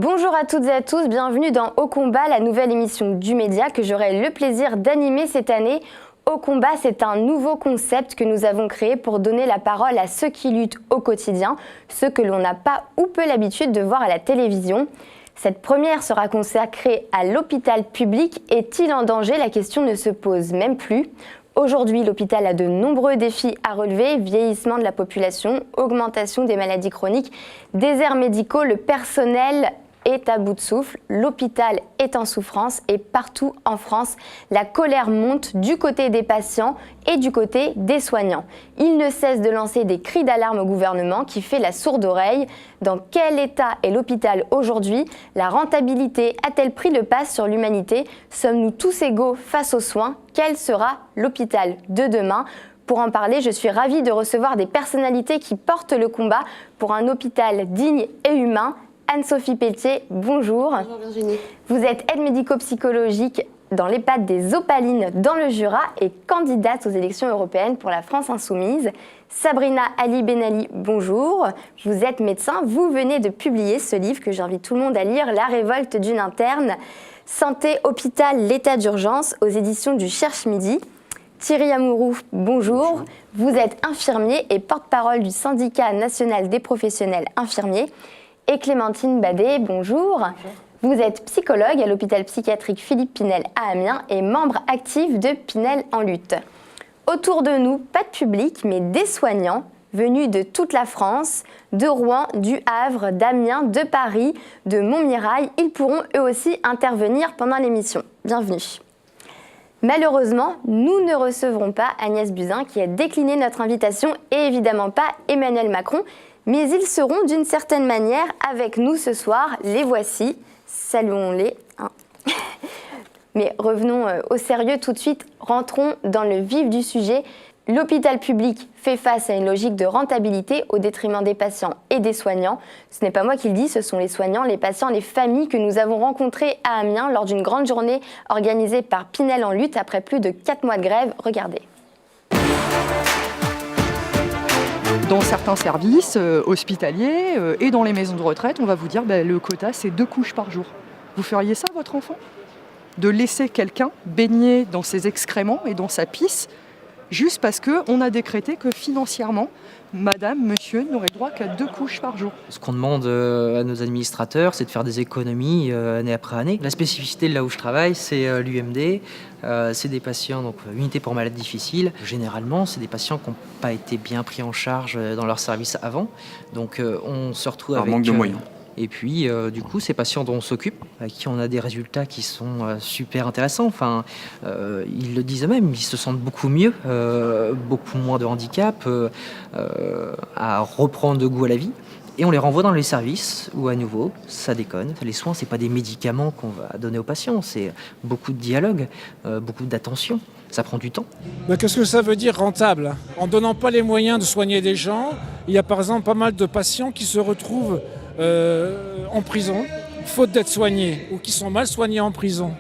Bonjour à toutes et à tous, bienvenue dans Au Combat, la nouvelle émission du média que j'aurai le plaisir d'animer cette année. Au Combat, c'est un nouveau concept que nous avons créé pour donner la parole à ceux qui luttent au quotidien, ceux que l'on n'a pas ou peu l'habitude de voir à la télévision. Cette première sera consacrée à l'hôpital public. Est-il en danger? La question ne se pose même plus. Aujourd'hui, l'hôpital a de nombreux défis à relever, vieillissement de la population, augmentation des maladies chroniques, déserts médicaux, le personnel est à bout de souffle, l'hôpital est en souffrance et partout en France, la colère monte du côté des patients et du côté des soignants. Il ne cesse de lancer des cris d'alarme au gouvernement qui fait la sourde oreille. Dans quel état est l'hôpital aujourd'hui? La rentabilité a-t-elle pris le pas sur l'humanité? Sommes-nous tous égaux face aux soins? Quel sera l'hôpital de demain? Pour en parler, je suis ravie de recevoir des personnalités qui portent le combat pour un hôpital digne et humain. Anne-Sophie Pelletier, bonjour. Bonjour Virginie. Vous êtes aide médico-psychologique dans l'EHPAD des Opalines dans le Jura et candidate aux élections européennes pour la France Insoumise. Sabrina Ali Benali, bonjour. Vous êtes médecin, vous venez de publier ce livre que j'invite tout le monde à lire, La révolte d'une interne, Santé, hôpital, l'état d'urgence aux éditions du Cherche Midi. Thierry Amouroux, bonjour. Vous êtes infirmier et porte-parole du syndicat national des professionnels infirmiers. Et Clémentine Badet, bonjour. Bonjour. Vous êtes psychologue à l'hôpital psychiatrique Philippe Pinel à Amiens et membre actif de Pinel en lutte. Autour de nous, pas de public, mais des soignants venus de toute la France, de Rouen, du Havre, d'Amiens, de Paris, de Montmirail. Ils pourront eux aussi intervenir pendant l'émission. Bienvenue. Malheureusement, nous ne recevrons pas Agnès Buzyn qui a décliné notre invitation et évidemment pas Emmanuel Macron. Mais ils seront d'une certaine manière avec nous ce soir. Les voici. Saluons-les. Mais revenons au sérieux tout de suite. Rentrons dans le vif du sujet. L'hôpital public fait face à une logique de rentabilité au détriment des patients et des soignants. Ce n'est pas moi qui le dis, ce sont les soignants, les patients, les familles que nous avons rencontrées à Amiens lors d'une grande journée organisée par Pinel en lutte après plus de 4 mois de grève. Regardez. Dans certains services hospitaliers et dans les maisons de retraite, on va vous dire le quota, c'est 2 couches par jour. Vous feriez ça, votre enfant? De laisser quelqu'un baigner dans ses excréments et dans sa pisse, juste parce qu'on a décrété que financièrement, madame, monsieur n'aurait droit qu'à 2 couches par jour. Ce qu'on demande à nos administrateurs, c'est de faire des économies année après année. La spécificité de là où je travaille, c'est l'UMD. C'est des patients, donc unités pour malades difficiles. Généralement, c'est des patients qui n'ont pas été bien pris en charge dans leur service avant. Donc on se retrouve avec... manque de moyens. Et puis, du coup, ces patients dont on s'occupe, à qui on a des résultats qui sont super intéressants, enfin, ils le disent eux-mêmes, ils se sentent beaucoup mieux, beaucoup moins de handicap, à reprendre de goût à la vie. Et on les renvoie dans les services où, à nouveau, ça déconne. Les soins, c'est pas des médicaments qu'on va donner aux patients, c'est beaucoup de dialogue, beaucoup d'attention. Ça prend du temps. Mais qu'est-ce que ça veut dire rentable? En donnant pas les moyens de soigner des gens, il y a par exemple pas mal de patients qui se retrouvent en prison, faute d'être soignés, ou qui sont mal soignés en prison.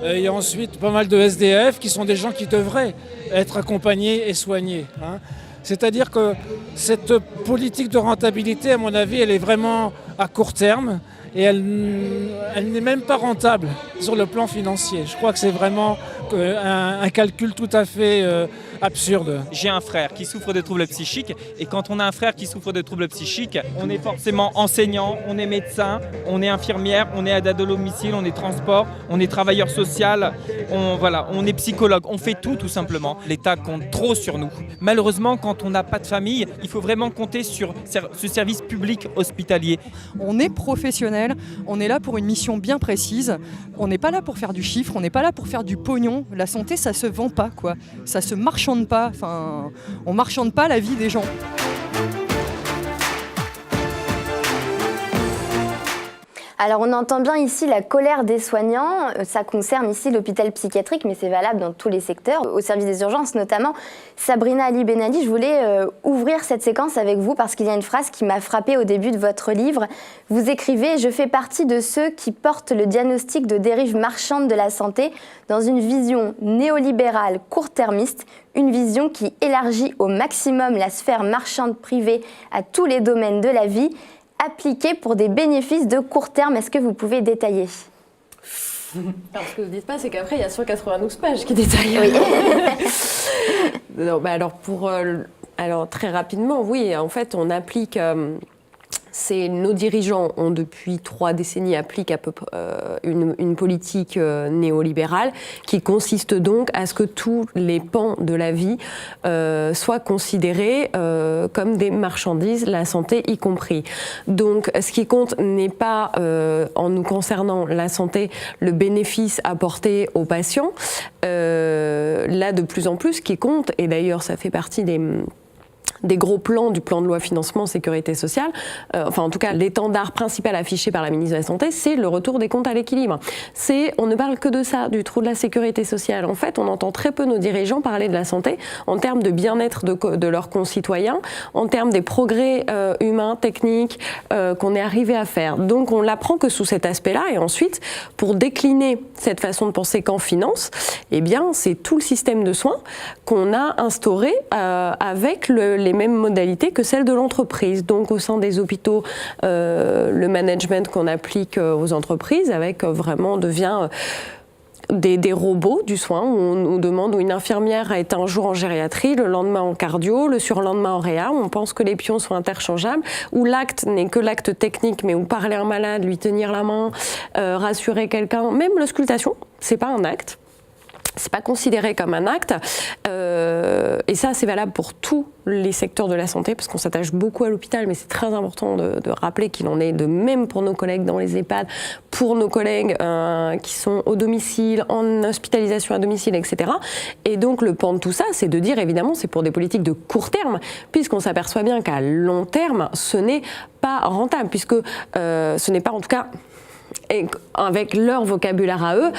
Il y a ensuite pas mal de SDF qui sont des gens qui devraient être accompagnés et soignés. C'est-à-dire que cette politique de rentabilité, à mon avis, elle est vraiment à court terme et elle n'est même pas rentable sur le plan financier. Je crois que c'est vraiment un calcul tout à fait absurde. J'ai un frère qui souffre de troubles psychiques et quand on a un frère qui souffre de troubles psychiques, on est forcément enseignant, on est médecin, on est infirmière, on est aide à domicile, on est transport, on est travailleur social, on est psychologue, on fait tout simplement. L'État compte trop sur nous. Malheureusement, quand on n'a pas de famille, il faut vraiment compter sur ce service public hospitalier. On est professionnel, on est là pour une mission bien précise. On n'est pas là pour faire du chiffre, on n'est pas là pour faire du pognon. La santé, ça se vend pas, quoi. Ça se marchande pas. Enfin, on marchande pas la vie des gens. Alors on entend bien ici la colère des soignants, ça concerne ici l'hôpital psychiatrique mais c'est valable dans tous les secteurs, au service des urgences notamment. Sabrina Ali Benali, je voulais ouvrir cette séquence avec vous parce qu'il y a une phrase qui m'a frappée au début de votre livre. Vous écrivez « Je fais partie de ceux qui portent le diagnostic de dérive marchande de la santé dans une vision néolibérale court-termiste, une vision qui élargit au maximum la sphère marchande privée à tous les domaines de la vie ». appliquer pour des bénéfices de court terme. Est-ce que vous pouvez détailler ? Alors, ce que vous ne dites pas, c'est qu'après, il y a 192 pages qui détaillent. Oui. Non, alors, très rapidement, oui, en fait, on applique... nos dirigeants ont depuis 3 décennies appliquent une politique néolibérale qui consiste donc à ce que tous les pans de la vie soient considérés comme des marchandises, la santé y compris. Donc ce qui compte n'est pas, en nous concernant la santé, le bénéfice apporté aux patients. Là, de plus en plus, ce qui compte, et d'ailleurs ça fait partie des gros plans du plan de loi financement sécurité sociale, enfin en tout cas l'étendard principal affiché par la ministre de la Santé, c'est le retour des comptes à l'équilibre. On ne parle que de ça, du trou de la sécurité sociale. En fait, on entend très peu nos dirigeants parler de la santé en termes de bien-être de leurs concitoyens, en termes des progrès humains, techniques qu'on est arrivé à faire. Donc on l'apprend que sous cet aspect-là, et ensuite, pour décliner cette façon de penser qu'en finance, eh bien c'est tout le système de soins qu'on a instauré avec les mêmes modalités que celles de l'entreprise. Donc au sein des hôpitaux, le management qu'on applique aux entreprises avec vraiment devient des robots du soin où on nous demande, où une infirmière a été un jour en gériatrie, le lendemain en cardio, le surlendemain en réa, où on pense que les pions sont interchangeables, où l'acte n'est que l'acte technique, mais où parler à un malade, lui tenir la main, rassurer quelqu'un, même l'auscultation, c'est pas un acte. C'est pas considéré comme un acte, et ça c'est valable pour tous les secteurs de la santé, parce qu'on s'attache beaucoup à l'hôpital, mais c'est très important de rappeler qu'il en est de même pour nos collègues dans les EHPAD, pour nos collègues qui sont au domicile, en hospitalisation à domicile, etc. Et donc le pan de tout ça, c'est de dire évidemment c'est pour des politiques de court terme, puisqu'on s'aperçoit bien qu'à long terme, ce n'est pas rentable, puisque ce n'est pas en tout cas... Et avec leur vocabulaire à eux,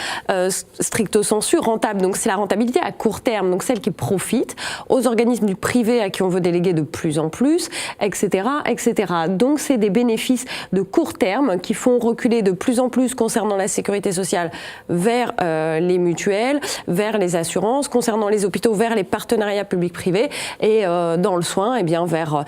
stricto sensu, rentable. Donc c'est la rentabilité à court terme, donc celle qui profite aux organismes du privé à qui on veut déléguer de plus en plus, etc., etc. Donc c'est des bénéfices de court terme qui font reculer de plus en plus concernant la sécurité sociale vers les mutuelles, vers les assurances, concernant les hôpitaux vers les partenariats publics-privés et dans le soin, eh bien vers...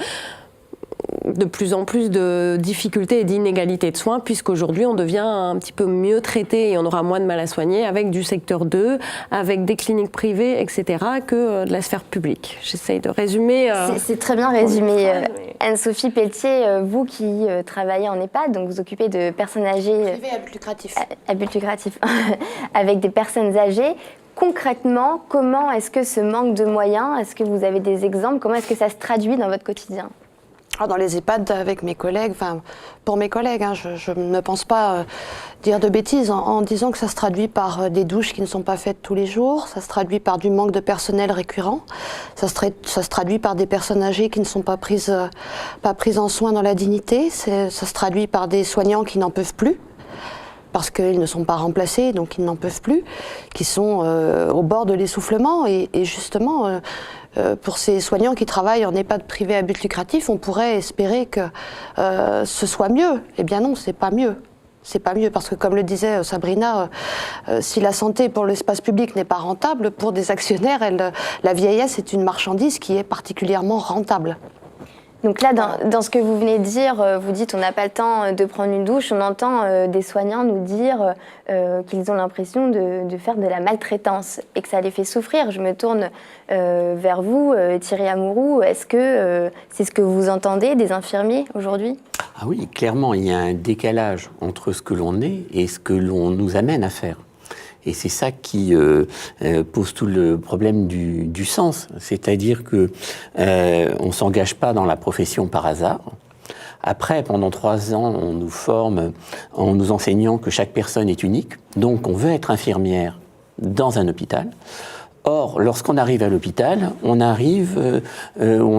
de plus en plus de difficultés et d'inégalités de soins, puisqu'aujourd'hui on devient un petit peu mieux traité et on aura moins de mal à soigner avec du secteur 2, avec des cliniques privées, etc., que de la sphère publique. J'essaye de résumer. C'est très bien résumé. Anne-Sophie Pelletier, vous qui travaillez en EHPAD, donc vous occupez de personnes âgées... Privé à but lucratif. À but lucratif, avec des personnes âgées. Concrètement, comment est-ce que ce manque de moyens, est-ce que vous avez des exemples, comment est-ce que ça se traduit dans votre quotidien ? Alors dans les EHPAD avec mes collègues, enfin pour mes collègues, je ne pense pas dire de bêtises en disant que ça se traduit par des douches qui ne sont pas faites tous les jours, ça se traduit par du manque de personnel récurrent, ça se traduit par des personnes âgées qui ne sont pas prises en soin dans la dignité, ça se traduit par des soignants qui n'en peuvent plus, parce qu'ils ne sont pas remplacés, donc ils n'en peuvent plus, qui sont au bord de l'essoufflement et justement... pour ces soignants qui travaillent en EHPAD privé à but lucratif, on pourrait espérer que ce soit mieux. Eh bien non, c'est pas mieux. C'est pas mieux parce que, comme le disait Sabrina, si la santé pour l'espace public n'est pas rentable, pour des actionnaires, la vieillesse est une marchandise qui est particulièrement rentable. Donc là, dans ce que vous venez de dire, vous dites on n'a pas le temps de prendre une douche, on entend des soignants nous dire qu'ils ont l'impression de faire de la maltraitance et que ça les fait souffrir. Je me tourne vers vous, Thierry Amouroux. Est-ce que c'est ce que vous entendez des infirmiers aujourd'hui ? Ah oui, clairement, il y a un décalage entre ce que l'on est et ce que l'on nous amène à faire. Et c'est ça qui pose tout le problème du sens. C'est-à-dire que on s'engage pas dans la profession par hasard. Après, pendant 3 ans, on nous forme en nous enseignant que chaque personne est unique. Donc, on veut être infirmière dans un hôpital. Or, lorsqu'on arrive à l'hôpital, on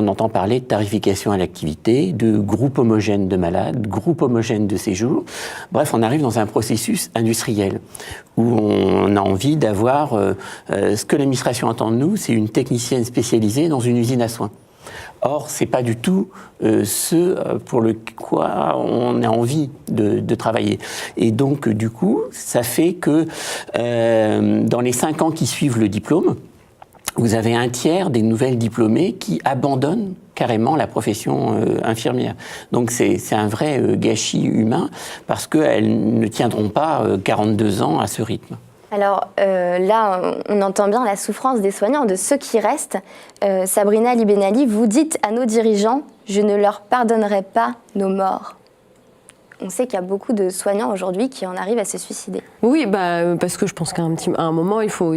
entend parler de tarification à l'activité, de groupe homogène de malades, groupe homogène de séjours. Bref, on arrive dans un processus industriel où on a envie d'avoir ce que l'administration attend de nous, c'est une technicienne spécialisée dans une usine à soins. Or, c'est pas du tout ce pour le quoi on a envie de travailler. Et donc, du coup, ça fait que dans les 5 ans qui suivent le diplôme, vous avez un tiers des nouvelles diplômées qui abandonnent carrément la profession infirmière. Donc c'est un vrai gâchis humain parce qu'elles ne tiendront pas 42 ans à ce rythme. Alors là, on entend bien la souffrance des soignants, de ceux qui restent. Sabrina Ali Benali, vous dites à nos dirigeants « Je ne leur pardonnerai pas nos morts ». On sait qu'il y a beaucoup de soignants aujourd'hui qui en arrivent à se suicider. Oui, parce que je pense qu'à un moment, il faut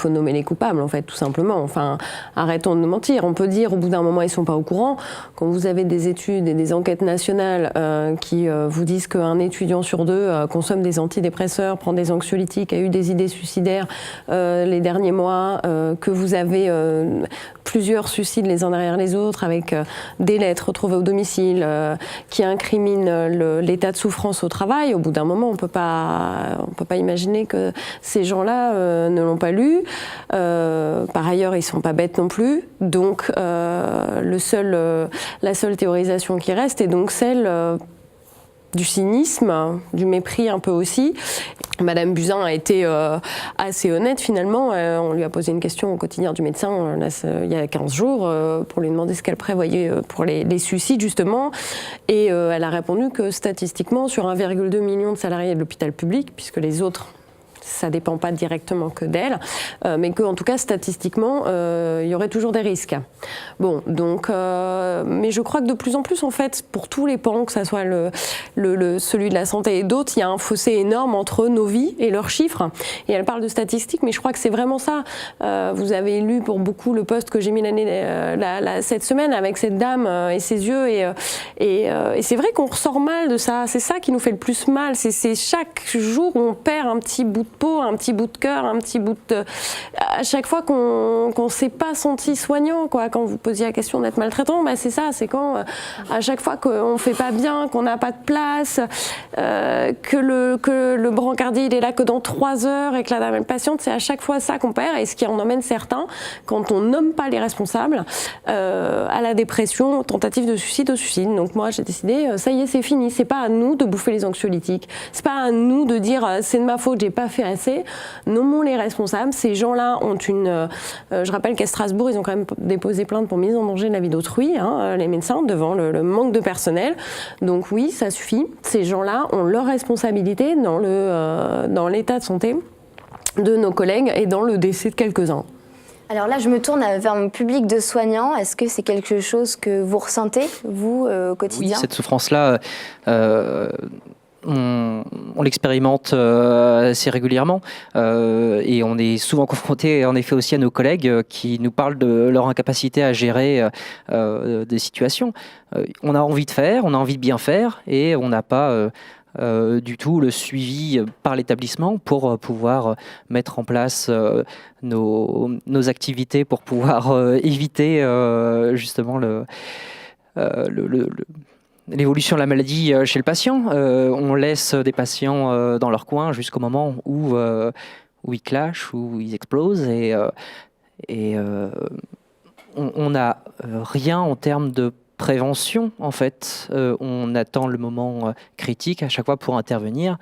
nommer les coupables, en fait, tout simplement. Enfin, arrêtons de nous mentir. On peut dire, au bout d'un moment, ils ne sont pas au courant. Quand vous avez des études et des enquêtes nationales qui vous disent qu'un étudiant sur deux consomme des antidépresseurs, prend des anxiolytiques, a eu des idées suicidaires les derniers mois, que vous avez plusieurs suicides les uns derrière les autres, avec des lettres retrouvées au domicile qui incriminent l'état de souffrance au travail, au bout d'un moment, on peut pas imaginer que ces gens-là ne l'ont pas lu. Par ailleurs, ils sont pas bêtes non plus. Donc, la seule théorisation qui reste est donc celle du cynisme, du mépris un peu aussi. Madame Buzyn a été assez honnête finalement. On lui a posé une question au quotidien du médecin il y a 15 jours pour lui demander ce qu'elle prévoyait pour les suicides justement. Et elle a répondu que statistiquement, sur 1,2 million de salariés de l'hôpital public, puisque les autres, ça ne dépend pas directement que d'elle, mais qu'en tout cas, statistiquement, il y aurait toujours des risques. Bon, donc, mais je crois que de plus en plus, en fait, pour tous les pans, que ce soit celui de la santé et d'autres, il y a un fossé énorme entre nos vies et leurs chiffres. Et elle parle de statistiques, mais je crois que c'est vraiment ça. Vous avez lu pour beaucoup le post que j'ai mis cette semaine avec cette dame et ses yeux. Et c'est vrai qu'on ressort mal de ça. C'est ça qui nous fait le plus mal. C'est chaque jour où on perd un petit bout de peau, un petit bout de cœur, un petit bout de... À chaque fois qu'on ne s'est pas senti soignant, quoi. Quand vous posiez la question d'être maltraitant, c'est ça, c'est quand à chaque fois qu'on ne fait pas bien, qu'on n'a pas de place, que le brancardier il est là que dans 3 heures et que la dame est patiente, c'est à chaque fois ça qu'on perd et ce qui en emmène certains, quand on nomme pas les responsables, à la dépression, tentative de suicide au suicide. Donc moi j'ai décidé, ça y est, c'est fini, c'est pas à nous de bouffer les anxiolytiques, c'est pas à nous de dire c'est de ma faute, j'ai pas fait assez. Nommons les responsables. Ces gens-là ont une... je rappelle qu'à Strasbourg, ils ont quand même déposé plainte pour mise en danger de la vie d'autrui, les médecins, devant le manque de personnel. Donc oui, ça suffit. Ces gens-là ont leur responsabilité dans l'état de santé de nos collègues et dans le décès de quelques-uns. Alors là, je me tourne vers mon public de soignants. Est-ce que c'est quelque chose que vous ressentez, vous, au quotidien ? Oui, cette souffrance-là... on l'expérimente assez régulièrement et on est souvent confronté en effet aussi à nos collègues qui nous parlent de leur incapacité à gérer des situations. On a envie de faire, on a envie de bien faire et on n'a pas du tout le suivi par l'établissement pour pouvoir mettre en place nos activités pour pouvoir éviter justement l'évolution de la maladie chez le patient. On laisse des patients dans leur coin jusqu'au moment où ils clashent, où ils explosent et on n'a rien en termes de prévention en fait. On attend le moment critique à chaque fois pour intervenir.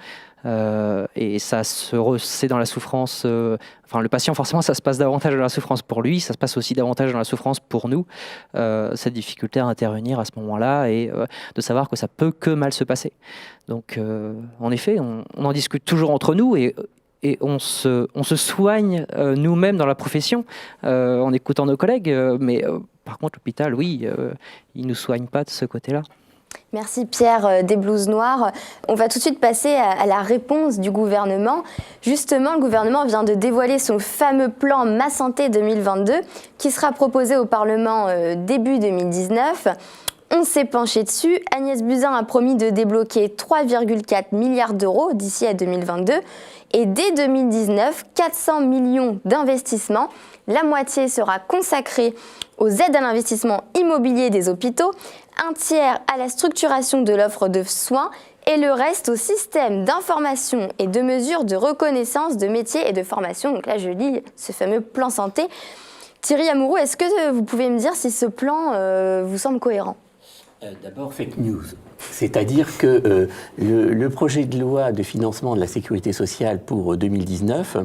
Et ça c'est dans la souffrance. Le patient, forcément, ça se passe davantage dans la souffrance pour lui, ça se passe aussi davantage dans la souffrance pour nous. Cette difficulté à intervenir à ce moment-là et de savoir que ça peut que mal se passer. Donc, en effet, on en discute toujours entre nous et on se soigne nous-mêmes dans la profession en écoutant nos collègues. Mais par contre, l'hôpital, oui, il ne nous soigne pas de ce côté-là. Merci Pierre des Blouses Noires. On va tout de suite passer à la réponse du gouvernement. Justement, le gouvernement vient de dévoiler son fameux plan Ma Santé 2022 qui sera proposé au Parlement début 2019. On s'est penché dessus. Agnès Buzyn a promis de débloquer 3,4 milliards d'euros d'ici à 2022. Et dès 2019, 400 millions d'investissements. La moitié sera consacrée aux aides à l'investissement immobilier des hôpitaux, un tiers à la structuration de l'offre de soins et le reste au système d'information et de mesures de reconnaissance de métiers et de formation. Donc là, je lis ce fameux plan santé. Thierry Amouroux, est-ce que vous pouvez me dire si ce plan vous semble cohérent ? D'abord, fake news. C'est-à-dire que le projet de loi de financement de la sécurité sociale pour 2019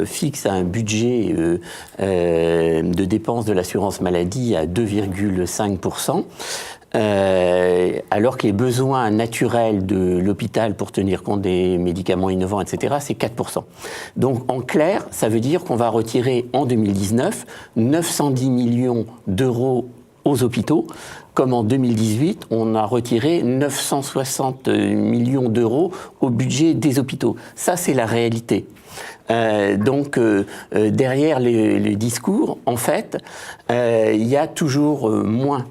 fixe un budget de dépenses de l'assurance maladie à 2,5%. Alors que les besoins naturels de l'hôpital pour tenir compte des médicaments innovants, etc., c'est 4%. Donc, en clair, ça veut dire qu'on va retirer en 2019 910 millions d'euros aux hôpitaux, comme en 2018, on a retiré 960 millions d'euros au budget des hôpitaux. Ça, c'est la réalité. Derrière les discours, en fait, il y a toujours moins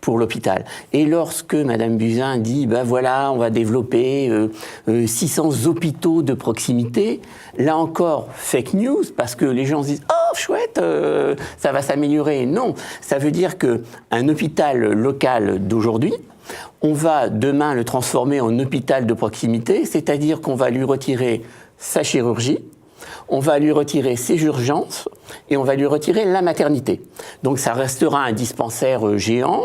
pour l'hôpital. Et lorsque Madame Buzyn dit, ben voilà, on va développer 600 hôpitaux de proximité, là encore, fake news, parce que les gens se disent, oh, chouette, ça va s'améliorer. Non, ça veut dire qu'un hôpital local d'aujourd'hui, on va demain le transformer en hôpital de proximité, c'est-à-dire qu'on va lui retirer sa chirurgie, on va lui retirer ses urgences et on va lui retirer la maternité. Donc ça restera un dispensaire géant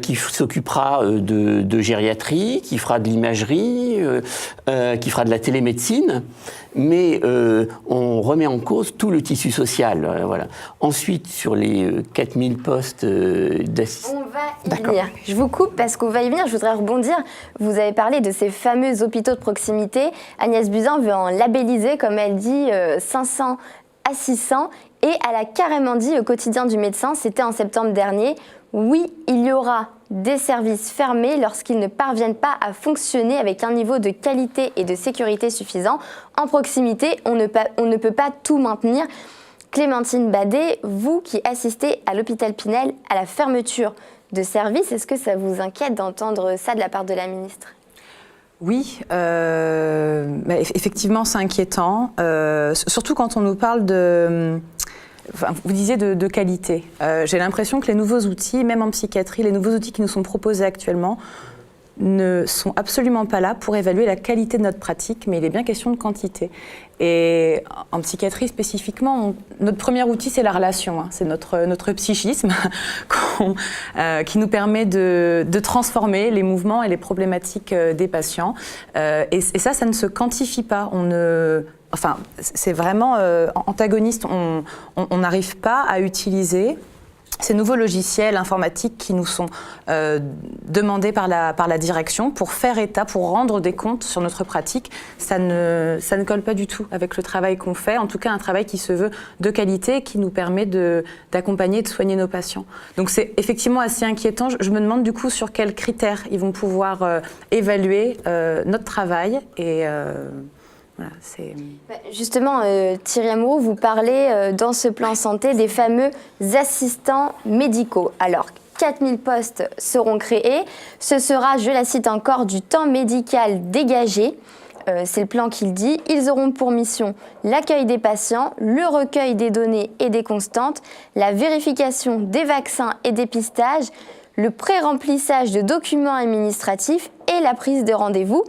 qui s'occupera de gériatrie, qui fera de l'imagerie, qui fera de la télémédecine, mais on remet en cause tout le tissu social. Voilà. Ensuite, sur les 4000 postes d'assistants... On va y venir. Je vous coupe parce qu'on va y venir. Je voudrais rebondir. Vous avez parlé de ces fameux hôpitaux de proximité. Agnès Buzyn veut en labelliser, comme elle dit, 500 à 600. Et elle a carrément dit au quotidien du médecin, c'était en septembre dernier, oui, il y aura des services fermés lorsqu'ils ne parviennent pas à fonctionner avec un niveau de qualité et de sécurité suffisant. En proximité, on ne peut pas tout maintenir. Clémentine Badet, vous qui assistez à l'hôpital Pinel à la fermeture de services, est-ce que ça vous inquiète d'entendre ça de la part de la ministre ? Oui, effectivement c'est inquiétant, surtout quand on nous parle de... Enfin, vous disiez de qualité. J'ai l'impression que les nouveaux outils, même en psychiatrie, les nouveaux outils qui nous sont proposés actuellement ne sont absolument pas là pour évaluer la qualité de notre pratique, mais il est bien question de quantité. Et en psychiatrie spécifiquement, notre premier outil, c'est la relation, c'est notre psychisme qui nous permet de transformer les mouvements et les problématiques des patients. Et ça ne se quantifie pas. Enfin, c'est vraiment antagoniste. On n'arrive pas à utiliser ces nouveaux logiciels informatiques qui nous sont demandés par la direction pour faire état, pour rendre des comptes sur notre pratique, ça ne colle pas du tout avec le travail qu'on fait, en tout cas un travail qui se veut de qualité, qui nous permet d'accompagner et de soigner nos patients. Donc c'est effectivement assez inquiétant. Je me demande du coup sur quels critères ils vont pouvoir évaluer notre travail et... Voilà, justement, Thierry Amouroux, vous parlez dans ce plan santé des fameux assistants médicaux. Alors, 4000 postes seront créés. Ce sera, je la cite encore, du temps médical dégagé. C'est le plan qu'il dit. Ils auront pour mission l'accueil des patients, le recueil des données et des constantes, la vérification des vaccins et dépistages, le pré-remplissage de documents administratifs et la prise de rendez-vous.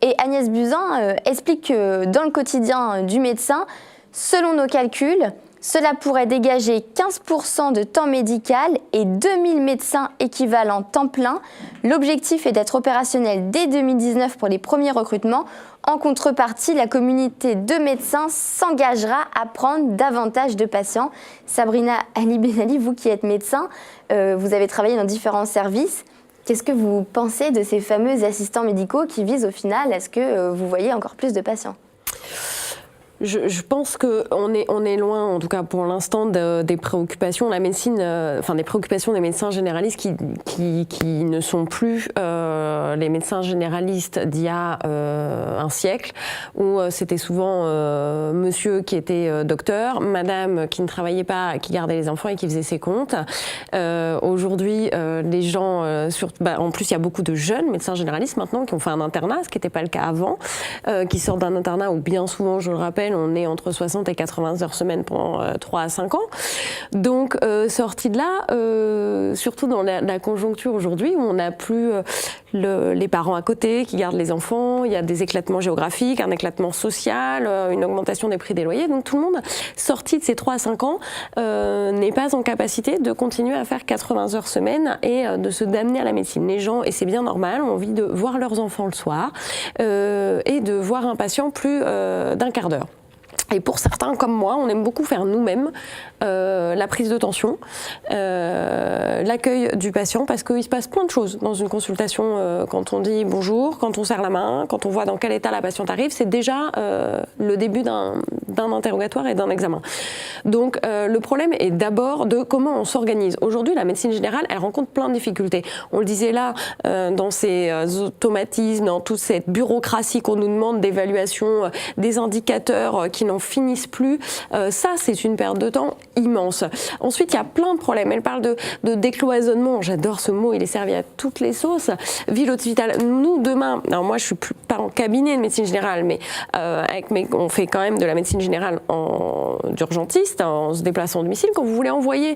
Et Agnès Buzyn explique que dans le quotidien du médecin, selon nos calculs, cela pourrait dégager 15% de temps médical et 2000 médecins équivalents temps plein. L'objectif est d'être opérationnel dès 2019 pour les premiers recrutements. En contrepartie, la communauté de médecins s'engagera à prendre davantage de patients. Sabrina Ali Benali, vous qui êtes médecin, vous avez travaillé dans différents services. Qu'est-ce que vous pensez de ces fameux assistants médicaux qui visent au final à ce que vous voyez encore plus de patients ? Je pense qu'on est loin, en tout cas pour l'instant, des préoccupations de la médecine, des préoccupations des médecins généralistes qui ne sont plus les médecins généralistes d'il y a un siècle, où c'était souvent monsieur qui était docteur, madame qui ne travaillait pas, qui gardait les enfants et qui faisait ses comptes. Aujourd'hui, les gens, en plus il y a beaucoup de jeunes médecins généralistes maintenant qui ont fait un internat, ce qui n'était pas le cas avant, qui sortent d'un internat où bien souvent, je le rappelle, moyenne, on est entre 60 et 80 heures semaine pendant 3 à 5 ans. Donc, sortie de là, surtout dans la conjoncture aujourd'hui, où on n'a plus les parents à côté qui gardent les enfants, il y a des éclatements géographiques, un éclatement social, une augmentation des prix des loyers. Donc, tout le monde, sorti de ces 3 à 5 ans, n'est pas en capacité de continuer à faire 80 heures semaine et de se d'amener à la médecine. Les gens, et c'est bien normal, ont envie de voir leurs enfants le soir et de voir un patient plus d'un quart d'heure. Et pour certains, comme moi, on aime beaucoup faire nous-mêmes la prise de tension, l'accueil du patient, parce qu'il se passe plein de choses dans une consultation. Quand on dit bonjour, quand on serre la main, quand on voit dans quel état la patiente arrive, c'est déjà le début d'un interrogatoire et d'un examen. Donc le problème est d'abord de comment on s'organise. Aujourd'hui, la médecine générale, elle rencontre plein de difficultés. On le disait là, dans ces automatismes, dans toute cette bureaucratie qu'on nous demande d'évaluation des indicateurs qui n'en finissent plus, ça c'est une perte de temps immense. Ensuite, il y a plein de problèmes. Elle parle de décloisonnement, j'adore ce mot, il est servi à toutes les sauces. Ville hôpital, nous demain, alors moi je suis pas en cabinet de médecine générale, mais on fait quand même de la médecine générale d'urgentiste, en se déplaçant au domicile. Quand vous voulez envoyer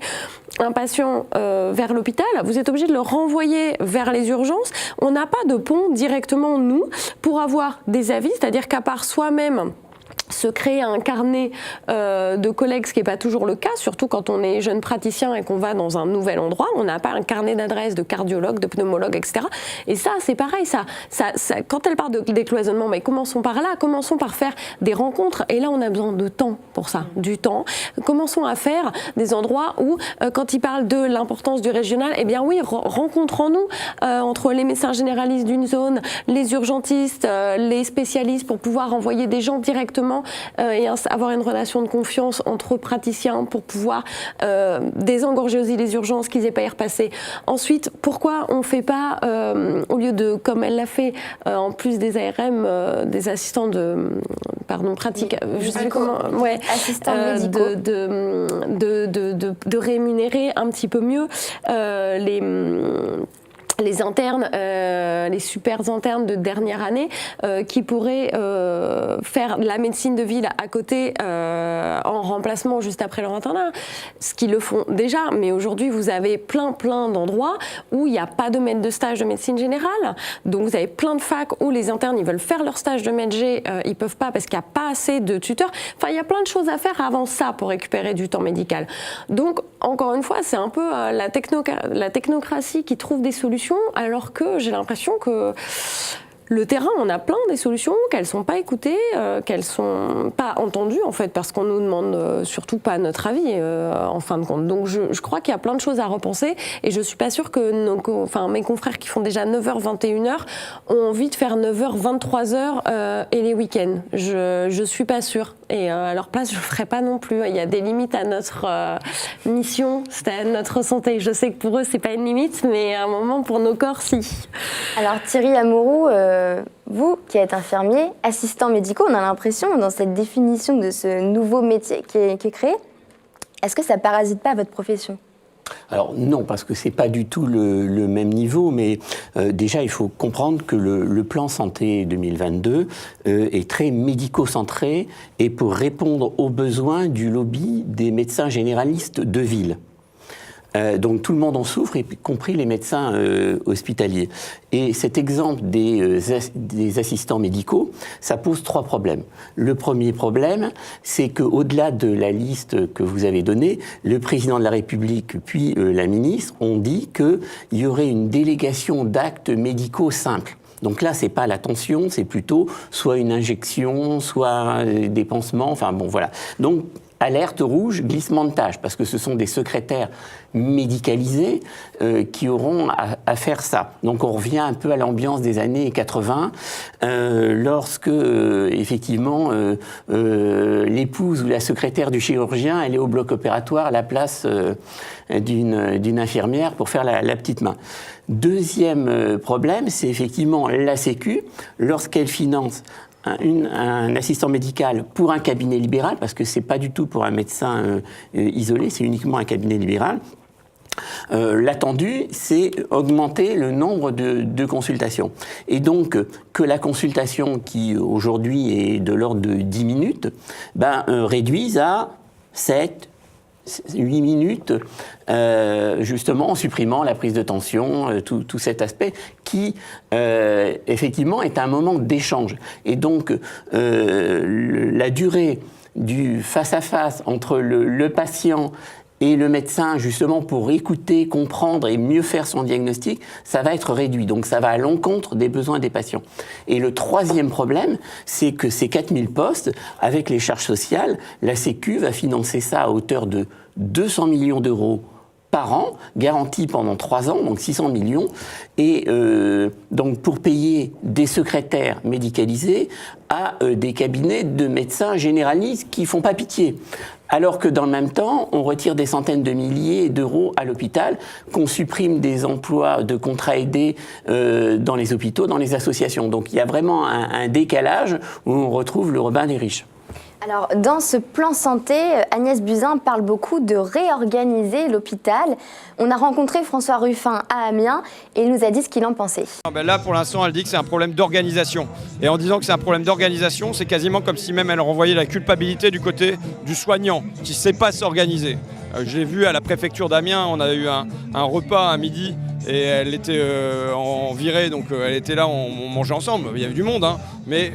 un patient vers l'hôpital, vous êtes obligé de le renvoyer vers les urgences. On n'a pas de pont directement, nous, pour avoir des avis, c'est-à-dire qu'à part soi-même, se créer un carnet de collègues, ce qui n'est pas toujours le cas, surtout quand on est jeune praticien et qu'on va dans un nouvel endroit. On n'a pas un carnet d'adresses de cardiologue, de pneumologue, etc. Et ça, c'est pareil. Quand elle parle de décloisonnement, mais commençons par là, commençons par faire des rencontres. Et là, on a besoin de temps pour ça, du temps. Commençons à faire des endroits où, quand il parle de l'importance du régional, eh bien oui, rencontrons-nous entre les médecins généralistes d'une zone, les urgentistes, les spécialistes, pour pouvoir envoyer des gens directement et avoir une relation de confiance entre praticiens pour pouvoir désengorger aussi les urgences, qu'ils n'aient pas à y repasser. Ensuite, pourquoi on ne fait pas, au lieu de, comme elle l'a fait, en plus des ARM, des assistants de pratique, je sais plus comment, assistants médicaux, de rémunérer un petit peu mieux les internes, les super internes de dernière année qui pourraient faire la médecine de ville à côté en remplacement juste après leur internat, ce qu'ils le font déjà. Mais aujourd'hui, vous avez plein d'endroits où il n'y a pas de maître de stage de médecine générale. Donc vous avez plein de facs où les internes, ils veulent faire leur stage de MedG, ils peuvent pas parce qu'il n'y a pas assez de tuteurs. Enfin, il y a plein de choses à faire avant ça pour récupérer du temps médical. Donc, encore une fois, c'est un peu la technocratie qui trouve des solutions, alors que j'ai l'impression que le terrain, on a plein des solutions, qu'elles ne sont pas écoutées, qu'elles ne sont pas entendues, en fait, parce qu'on ne nous demande surtout pas notre avis, en fin de compte. Donc, je crois qu'il y a plein de choses à repenser, et je ne suis pas sûre que mes confrères qui font déjà 9h, 21h ont envie de faire 9h, 23h et les week-ends. Je ne suis pas sûre. Et à leur place, je ne le ferai pas non plus. Il y a des limites à notre mission, c'est à notre santé. Je sais que pour eux, ce n'est pas une limite, mais à un moment, pour nos corps, si. Alors Thierry Amouroux, vous qui êtes infirmier, assistant médicaux, on a l'impression, dans cette définition de ce nouveau métier qui est créé, est-ce que ça ne parasite pas votre profession ? Alors non, parce que c'est pas du tout le même niveau, mais déjà il faut comprendre que le plan santé 2022 est très médico-centré et pour répondre aux besoins du lobby des médecins généralistes de ville. Donc tout le monde en souffre, y compris les médecins hospitaliers. Et cet exemple des assistants médicaux, ça pose 3 problèmes. Le premier problème, c'est qu'au-delà de la liste que vous avez donnée, le président de la République puis la ministre ont dit qu'il y aurait une délégation d'actes médicaux simples. Donc là, c'est pas la tension, c'est plutôt soit une injection, soit des pansements, enfin bon, voilà. Donc, alerte rouge, glissement de tâches, parce que ce sont des secrétaires médicalisés qui auront à faire ça. Donc on revient un peu à l'ambiance des années 80, lorsque effectivement l'épouse ou la secrétaire du chirurgien, elle est au bloc opératoire à la place d'une infirmière pour faire la petite main. Deuxième problème, c'est effectivement la Sécu, lorsqu'elle finance un assistant médical pour un cabinet libéral, parce que c'est pas du tout pour un médecin isolé, c'est uniquement un cabinet libéral. l'attendu, c'est augmenter le nombre de consultations. Et donc, que la consultation, qui aujourd'hui est de l'ordre de 10 minutes, réduise à 7, 8 minutes, justement en supprimant la prise de tension, tout cet aspect qui, effectivement, est un moment d'échange. Et donc, la durée du face-à-face entre le patient et le médecin, justement, pour écouter, comprendre et mieux faire son diagnostic, ça va être réduit. Donc, ça va à l'encontre des besoins des patients. Et le troisième problème, c'est que ces 4000 postes, avec les charges sociales, la Sécu va financer ça à hauteur de 200 millions d'euros par an, garantis pendant 3 ans, donc 600 millions, et donc pour payer des secrétaires médicalisés à des cabinets de médecins généralistes qui font pas pitié. Alors que dans le même temps, on retire des centaines de milliers d'euros à l'hôpital, qu'on supprime des emplois de contrats aidés dans les hôpitaux, dans les associations. Donc il y a vraiment un décalage où on retrouve le Robin des riches. Alors, dans ce plan santé, Agnès Buzyn parle beaucoup de réorganiser l'hôpital. On a rencontré François Ruffin à Amiens et il nous a dit ce qu'il en pensait. Là, pour l'instant, elle dit que c'est un problème d'organisation. Et en disant que c'est un problème d'organisation, c'est quasiment comme si même elle renvoyait la culpabilité du côté du soignant qui ne sait pas s'organiser. J'ai vu à la préfecture d'Amiens, on a eu un repas à midi et elle était en virée, donc elle était là, on mangeait ensemble, il y avait du monde, hein, mais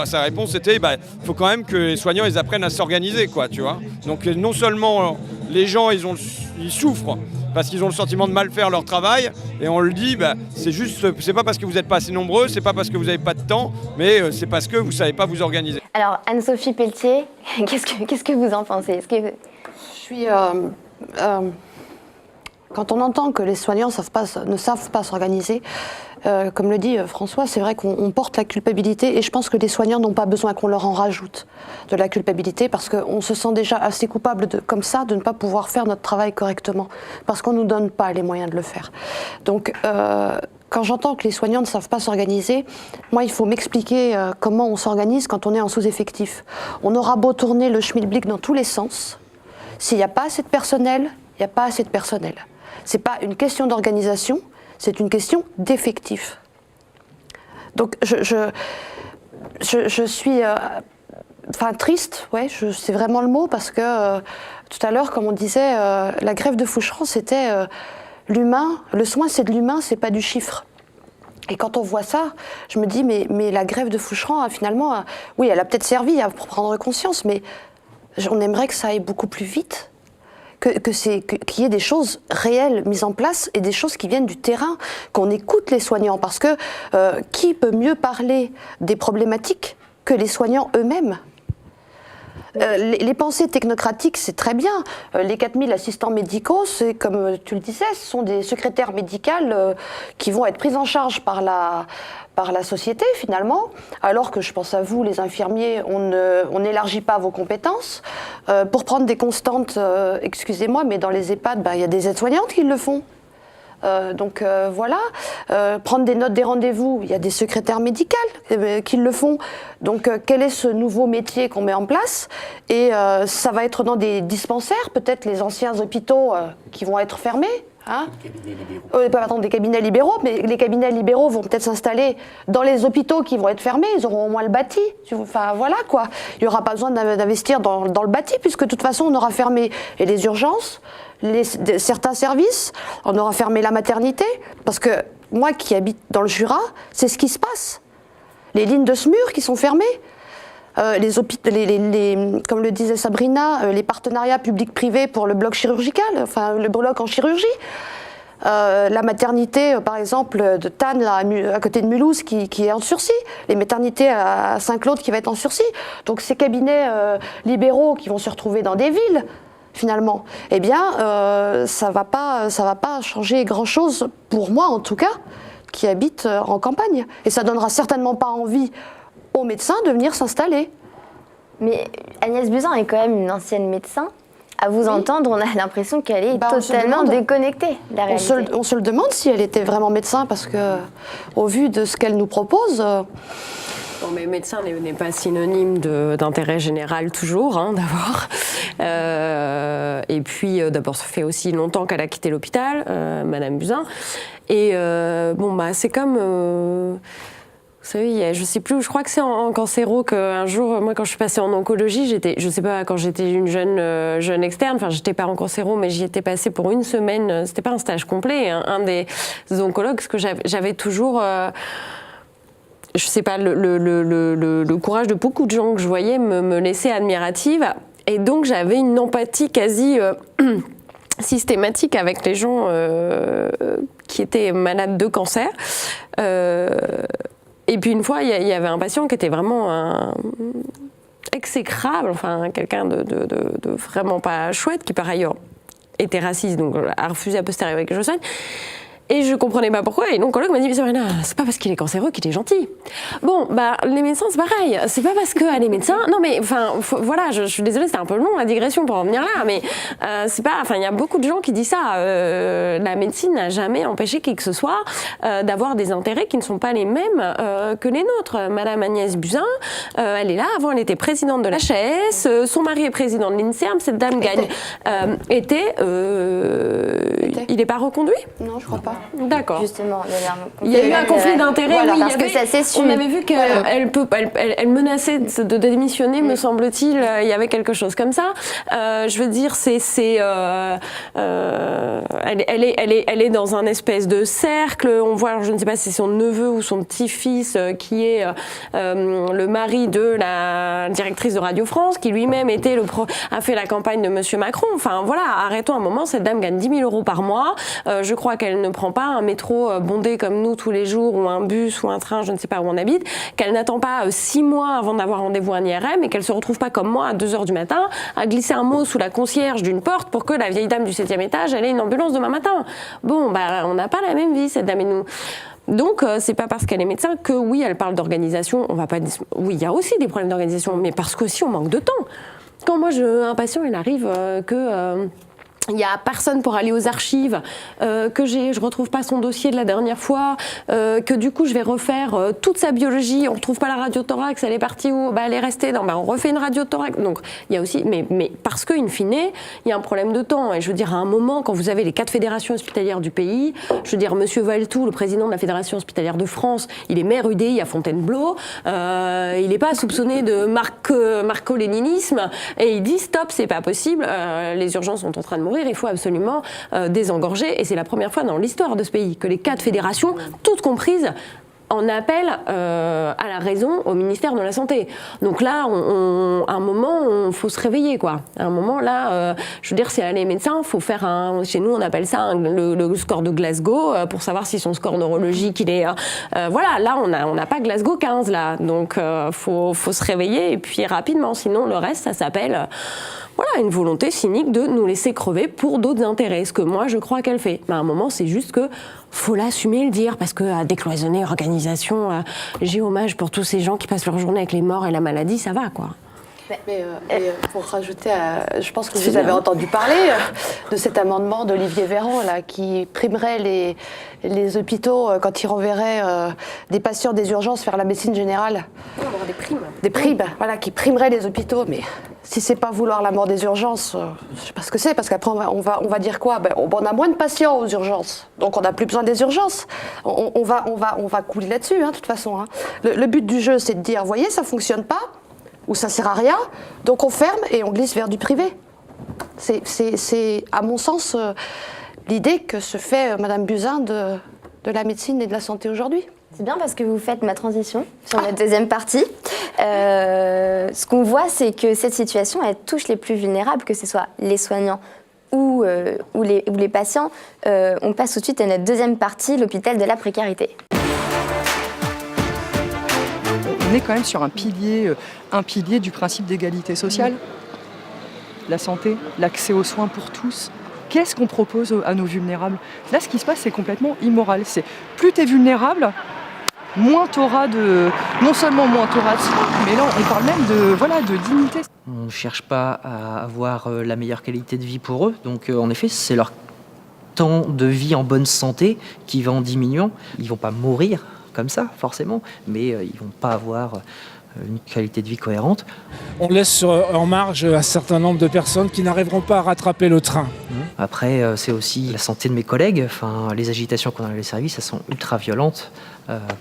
sa réponse c'était faut quand même que les soignants ils apprennent à s'organiser, quoi, tu vois. Donc non seulement les gens ils souffrent parce qu'ils ont le sentiment de mal faire leur travail, et on le dit, c'est pas parce que vous n'êtes pas assez nombreux, c'est pas parce que vous n'avez pas de temps, mais c'est parce que vous ne savez pas vous organiser. Alors Anne-Sophie Pelletier, qu'est-ce que vous en pensez? Je suis... Quand on entend que les soignants ne savent pas s'organiser, comme le dit François, c'est vrai qu'on porte la culpabilité et je pense que les soignants n'ont pas besoin qu'on leur en rajoute de la culpabilité parce qu'on se sent déjà assez coupable comme ça de ne pas pouvoir faire notre travail correctement parce qu'on ne nous donne pas les moyens de le faire. Donc quand j'entends que les soignants ne savent pas s'organiser, moi il faut m'expliquer comment on s'organise quand on est en sous-effectif. On aura beau tourner le schmilblick dans tous les sens, s'il n'y a pas assez de personnel, il n'y a pas assez de personnel. Ce n'est pas une question d'organisation, c'est une question d'effectif. Donc je suis triste, ouais, c'est vraiment le mot, parce que tout à l'heure, comme on disait, la grève de Foucheron, c'était l'humain, le soin c'est de l'humain, c'est pas du chiffre. Et quand on voit ça, je me dis, mais la grève de Foucheron, finalement, oui, elle a peut-être servi pour prendre conscience, mais on aimerait que ça aille beaucoup plus vite. Qu'il y ait des choses réelles mises en place et des choses qui viennent du terrain, qu'on écoute les soignants, parce que qui peut mieux parler des problématiques que les soignants eux-mêmes? Les pensées technocratiques, c'est très bien. Les 4000 assistants médicaux, c'est comme tu le disais, ce sont des secrétaires médicales qui vont être prises en charge par la société finalement, alors que je pense à vous, les infirmiers, on n'élargit pas vos compétences. Pour prendre des constantes, excusez-moi, mais dans les EHPAD, il y a des aides-soignantes qui le font. Donc voilà, prendre des notes des rendez-vous, il y a des secrétaires médicales qui le font. Donc quel est ce nouveau métier qu'on met en place? Et ça va être dans des dispensaires, peut-être les anciens hôpitaux qui vont être fermés. Hein, des cabinets libéraux, mais les cabinets libéraux vont peut-être s'installer dans les hôpitaux qui vont être fermés, ils auront au moins le bâti. Enfin voilà quoi, il n'y aura pas besoin d'investir dans le bâti puisque de toute façon on aura fermé et les urgences, certains services, on aura fermé la maternité, parce que moi qui habite dans le Jura, c'est ce qui se passe. Les lignes de SMUR qui sont fermées. Comme le disait Sabrina, les partenariats publics-privés pour le bloc chirurgical, enfin le bloc en chirurgie. La maternité, par exemple, de Tannes, là, à côté de Mulhouse, qui est en sursis. Les maternités à Saint-Claude qui va être en sursis. Donc ces cabinets libéraux qui vont se retrouver dans des villes, finalement, eh bien, ça va pas changer grand-chose, pour moi en tout cas, qui habite en campagne. Et ça donnera certainement pas envie aux médecins de venir s'installer. Mais Agnès Buzyn est quand même une ancienne médecin. À vous entendre, on a l'impression qu'elle est totalement déconnectée de la réalité. On se le demande si elle était vraiment médecin, parce que, au vu de ce qu'elle nous propose, Bon, mais médecin n'est pas synonyme d'intérêt général toujours, hein, d'abord. Et puis, d'abord, ça fait aussi longtemps qu'elle a quitté l'hôpital, Madame Buzyn. Et c'est comme... vous savez, je sais plus, je crois que c'est en cancéro qu'un jour, moi, quand je suis passée en oncologie, je sais pas, quand j'étais une jeune externe, enfin, j'étais pas en cancéro, mais j'y étais passée pour une semaine, c'était pas un stage complet, un des oncologues, parce que j'avais toujours... je sais pas, le courage de beaucoup de gens que je voyais me laissait admirative. Et donc, j'avais une empathie quasi systématique avec les gens qui étaient malades de cancer. Et puis, une fois, il y avait un patient qui était vraiment exécrable, enfin, quelqu'un de vraiment pas chouette, qui par ailleurs était raciste, donc a refusé a posteriori que je soigne. Et je comprenais pas pourquoi. Et l'oncologue m'a dit, mais Sabrina, c'est pas parce qu'il est cancéreux qu'il est gentil. Bon, les médecins, c'est pareil. C'est pas parce que les médecins... Non, mais enfin, voilà, je suis désolée, c'était un peu long la digression pour en venir là, mais c'est pas... Enfin, il y a beaucoup de gens qui disent ça. La médecine n'a jamais empêché qui que ce soit d'avoir des intérêts qui ne sont pas les mêmes que les nôtres. Madame Agnès Buzyn, elle est là. Avant, elle était présidente de l'HAS. Son mari est président de l'INSERM. Cette dame gagne... était. Il n'est pas reconduit ? Non, je crois pas. D'accord. Justement, il y a eu un conflit d'intérêts. Voilà, oui, parce que ça s'est su. On avait vu qu'elle menaçait de démissionner, me semble-t-il. Il y avait quelque chose comme ça. Je veux dire, elle est dans un espèce de cercle. On voit, alors je ne sais pas si c'est son neveu ou son petit-fils qui est le mari de la directrice de Radio France, qui lui-même a fait la campagne de Monsieur Macron. Enfin voilà, arrêtons un moment. Cette dame gagne 10 000 € par mois. Je crois qu'elle ne prend pas un métro bondé comme nous tous les jours, ou un bus ou un train, je ne sais pas où on habite, qu'elle n'attend pas 6 mois avant d'avoir rendez-vous à un IRM, et qu'elle se retrouve pas comme moi à 2h du matin à glisser un mot sous la concierge d'une porte pour que la vieille dame du 7e étage elle ait une ambulance demain matin. Bon, on n'a pas la même vie, cette dame et nous. Donc, c'est pas parce qu'elle est médecin que, oui, elle parle d'organisation. On va pas dire... Oui, il y a aussi des problèmes d'organisation, mais parce qu'aussi on manque de temps. Quand moi, un patient, il arrive il n'y a personne pour aller aux archives, que je retrouve pas son dossier de la dernière fois, que du coup je vais refaire toute sa biologie, on retrouve pas la radiothorax, elle est partie où ? Elle est restée, on refait une radiothorax. Donc il y a aussi, mais parce que in fine, il y a un problème de temps. Et je veux dire, à un moment, quand vous avez les 4 fédérations hospitalières du pays, je veux dire, Monsieur Valtou, le président de la Fédération hospitalière de France, il est maire UDI à Fontainebleau, il n'est pas soupçonné de marco-léninisme, et il dit stop, c'est pas possible, les urgences sont en train de mourir. Il faut absolument désengorger. Et c'est la première fois dans l'histoire de ce pays que les 4 fédérations, toutes comprises, en appellent à la raison au ministère de la Santé. Donc là, à un moment, il faut se réveiller, quoi. À un moment, là, je veux dire, si elle est médecin, il faut faire chez nous, on appelle ça le score de Glasgow, pour savoir si son score neurologique, il est... voilà, là, on n'a pas Glasgow 15, là. Donc, faut se réveiller, et puis rapidement. Sinon, le reste, ça s'appelle... Voilà, une volonté cynique de nous laisser crever pour d'autres intérêts, ce que moi je crois qu'elle fait. Mais à un moment, c'est juste que faut l'assumer et le dire, parce que à décloisonner organisation, j'ai hommage pour tous ces gens qui passent leur journée avec les morts et la maladie, ça va, quoi. Mais pour rajouter, je pense que vous avez entendu parler de cet amendement d'Olivier Véran là, qui primerait les hôpitaux quand ils renverraient des patients des urgences vers la médecine générale. On avoir des primes. Des primes, voilà, qui primeraient les hôpitaux. Mais si c'est pas vouloir la mort des urgences, je sais pas ce que c'est, parce qu'après on va dire quoi ? On a moins de patients aux urgences, donc on n'a plus besoin des urgences. On va couler là-dessus, de toute façon. Le but du jeu, c'est de dire, voyez, ça fonctionne pas, ou ça sert à rien, donc on ferme et on glisse vers du privé. C'est à mon sens, l'idée que se fait Madame Buzyn de la médecine et de la santé aujourd'hui. C'est bien parce que vous faites ma transition sur la deuxième partie. Ce qu'on voit, c'est que cette situation, elle touche les plus vulnérables, que ce soit les soignants ou les patients. On passe tout de suite à notre deuxième partie, l'hôpital de la précarité. On est quand même sur un pilier du principe d'égalité sociale. La santé, l'accès aux soins pour tous. Qu'est-ce qu'on propose à nos vulnérables ? Là, ce qui se passe, c'est complètement immoral. C'est plus tu es vulnérable, moins tu auras non seulement moins tu auras de soins, mais là, on parle même de dignité. On ne cherche pas à avoir la meilleure qualité de vie pour eux. Donc, en effet, c'est leur temps de vie en bonne santé qui va en diminuant. Ils ne vont pas mourir comme ça, forcément, mais ils ne vont pas avoir une qualité de vie cohérente. On laisse en marge un certain nombre de personnes qui n'arriveront pas à rattraper le train. Après, c'est aussi la santé de mes collègues. Enfin, les agitations qu'on a dans les services, elles sont ultra violentes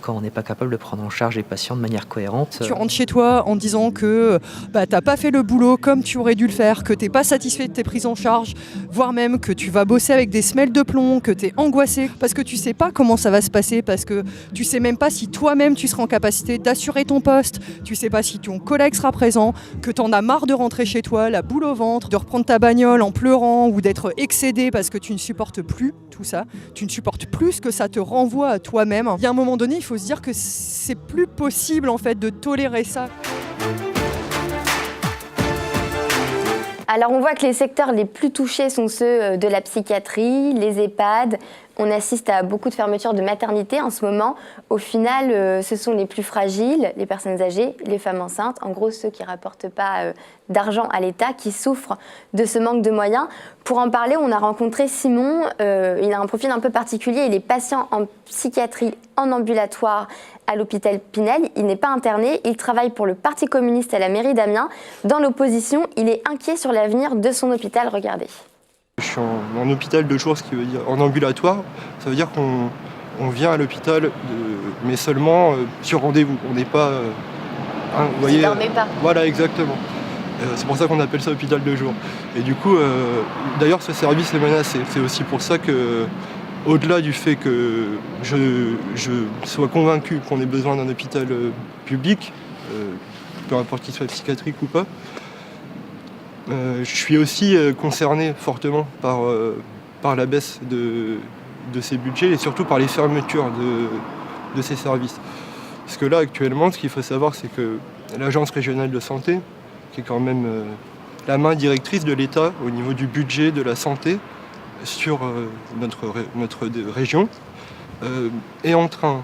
quand on n'est pas capable de prendre en charge les patients de manière cohérente. Tu rentres chez toi en disant que t'as pas fait le boulot comme tu aurais dû le faire, que t'es pas satisfait de tes prises en charge, voire même que tu vas bosser avec des semelles de plomb, que t'es angoissé parce que tu sais pas comment ça va se passer, parce que tu sais même pas si toi-même tu seras en capacité d'assurer ton poste, tu sais pas si ton collègue sera présent, que t'en as marre de rentrer chez toi, la boule au ventre, de reprendre ta bagnole en pleurant ou d'être excédé parce que tu ne supportes plus tout ça, tu ne supportes plus ce que ça te renvoie à toi-même. Il y a un moment donné, il faut se dire que c'est plus possible en fait de tolérer ça. Alors on voit que les secteurs les plus touchés sont ceux de la psychiatrie, les EHPAD. On assiste à beaucoup de fermetures de maternités en ce moment. Au final, ce sont les plus fragiles, les personnes âgées, les femmes enceintes, en gros ceux qui ne rapportent pas d'argent à l'État, qui souffrent de ce manque de moyens. Pour en parler, on a rencontré Simon. Il a un profil un peu particulier. Il est patient en psychiatrie en ambulatoire à l'hôpital Pinel. Il n'est pas interné. Il travaille pour le Parti communiste à la mairie d'Amiens. Dans l'opposition, il est inquiet sur l'avenir de son hôpital. Regardez. Je suis en hôpital de jour, ce qui veut dire en ambulatoire. Ça veut dire qu'on vient à l'hôpital, mais seulement sur rendez-vous. On n'est pas... vous voyez, ne dormez pas. Voilà, exactement. C'est pour ça qu'on appelle ça hôpital de jour. Et du coup, d'ailleurs, ce service est menacé. C'est aussi pour ça que, au-delà du fait que je sois convaincu qu'on ait besoin d'un hôpital public, peu importe qu'il soit psychiatrique ou pas, je suis aussi concerné fortement par la baisse de ces budgets et surtout par les fermetures de ces services. Parce que là, actuellement, ce qu'il faut savoir, c'est que l'Agence régionale de santé, qui est quand même la main directrice de l'État au niveau du budget de la santé sur notre région, est en train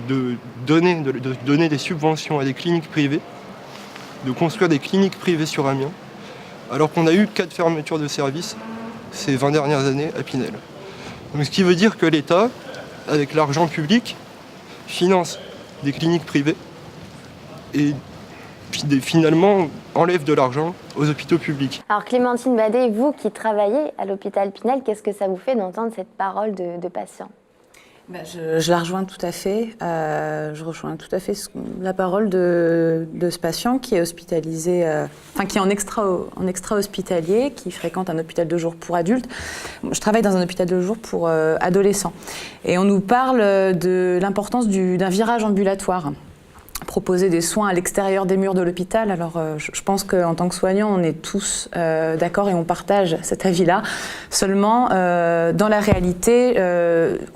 de donner des subventions à des cliniques privées, de construire des cliniques privées sur Amiens, alors qu'on a eu 4 fermetures de services ces 20 dernières années à Pinel. Donc, ce qui veut dire que l'État, avec l'argent public, finance des cliniques privées et finalement enlève de l'argent aux hôpitaux publics. Alors Clémentine Badet, vous qui travaillez à l'hôpital Pinel, qu'est-ce que ça vous fait d'entendre cette parole de patient ? Je la rejoins tout à fait. Je rejoins tout à fait la parole de ce patient qui est hospitalisé, qui est en extra-hospitalier, qui fréquente un hôpital de jour pour adultes. Je travaille dans un hôpital de jour pour adolescents. Et on nous parle de l'importance d'un virage ambulatoire. Proposer des soins à l'extérieur des murs de l'hôpital. Alors, je pense qu'en tant que soignants, on est tous d'accord et on partage cet avis-là. Seulement, dans la réalité,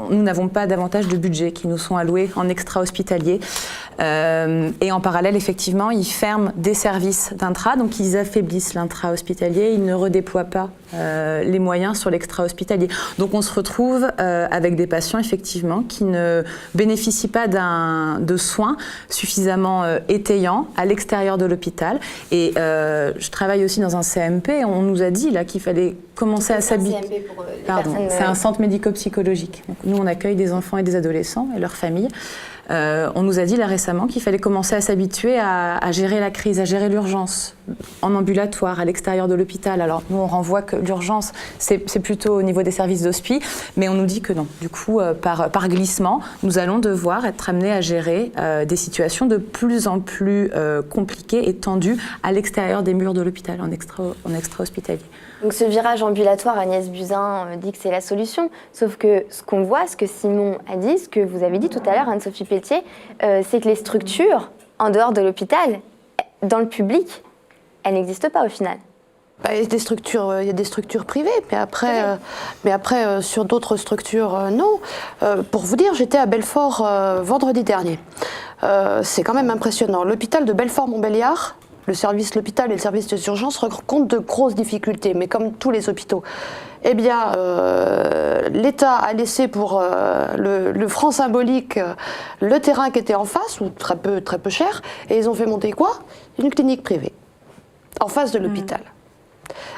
nous n'avons pas davantage de budget qui nous sont alloués en extra-hospitalier. Et en parallèle, effectivement, ils ferment des services d'intra, donc ils affaiblissent l'intra-hospitalier, ils ne redéploient pas les moyens sur l'extra-hospitalier. Donc on se retrouve avec des patients, effectivement, qui ne bénéficient pas de soins suffisamment étayants à l'extérieur de l'hôpital. Et je travaille aussi dans un CMP, on nous a dit là qu'il fallait commencer à s'habituer. C'est un centre médico-psychologique. Donc, nous, on accueille des enfants et des adolescents et leurs familles. On nous a dit là récemment qu'il fallait commencer à s'habituer à gérer la crise, à gérer l'urgence en ambulatoire, à l'extérieur de l'hôpital. Alors nous, on renvoie que l'urgence, c'est plutôt au niveau des services d'hospi, mais on nous dit que non. Du coup, par glissement, nous allons devoir être amenés à gérer des situations de plus en plus compliquées et tendues à l'extérieur des murs de l'hôpital, en extra-hospitalier. Donc ce virage ambulatoire, Agnès Buzyn dit que c'est la solution. Sauf que ce qu'on voit, ce que Simon a dit, ce que vous avez dit tout à l'heure, Anne-Sophie Pelletier, c'est que les structures, en dehors de l'hôpital, dans le public, elles n'existent pas au final. Il y a des structures privées, mais après sur d'autres structures, non. Pour vous dire, j'étais à Belfort vendredi dernier. C'est quand même impressionnant. L'hôpital de Belfort-Montbéliard, l'hôpital et le service des urgences rencontrent de grosses difficultés, mais comme tous les hôpitaux. Eh bien, l'État a laissé pour le franc symbolique le terrain qui était en face, ou très peu cher, et ils ont fait monter quoi ? Une clinique privée, en face de l'hôpital.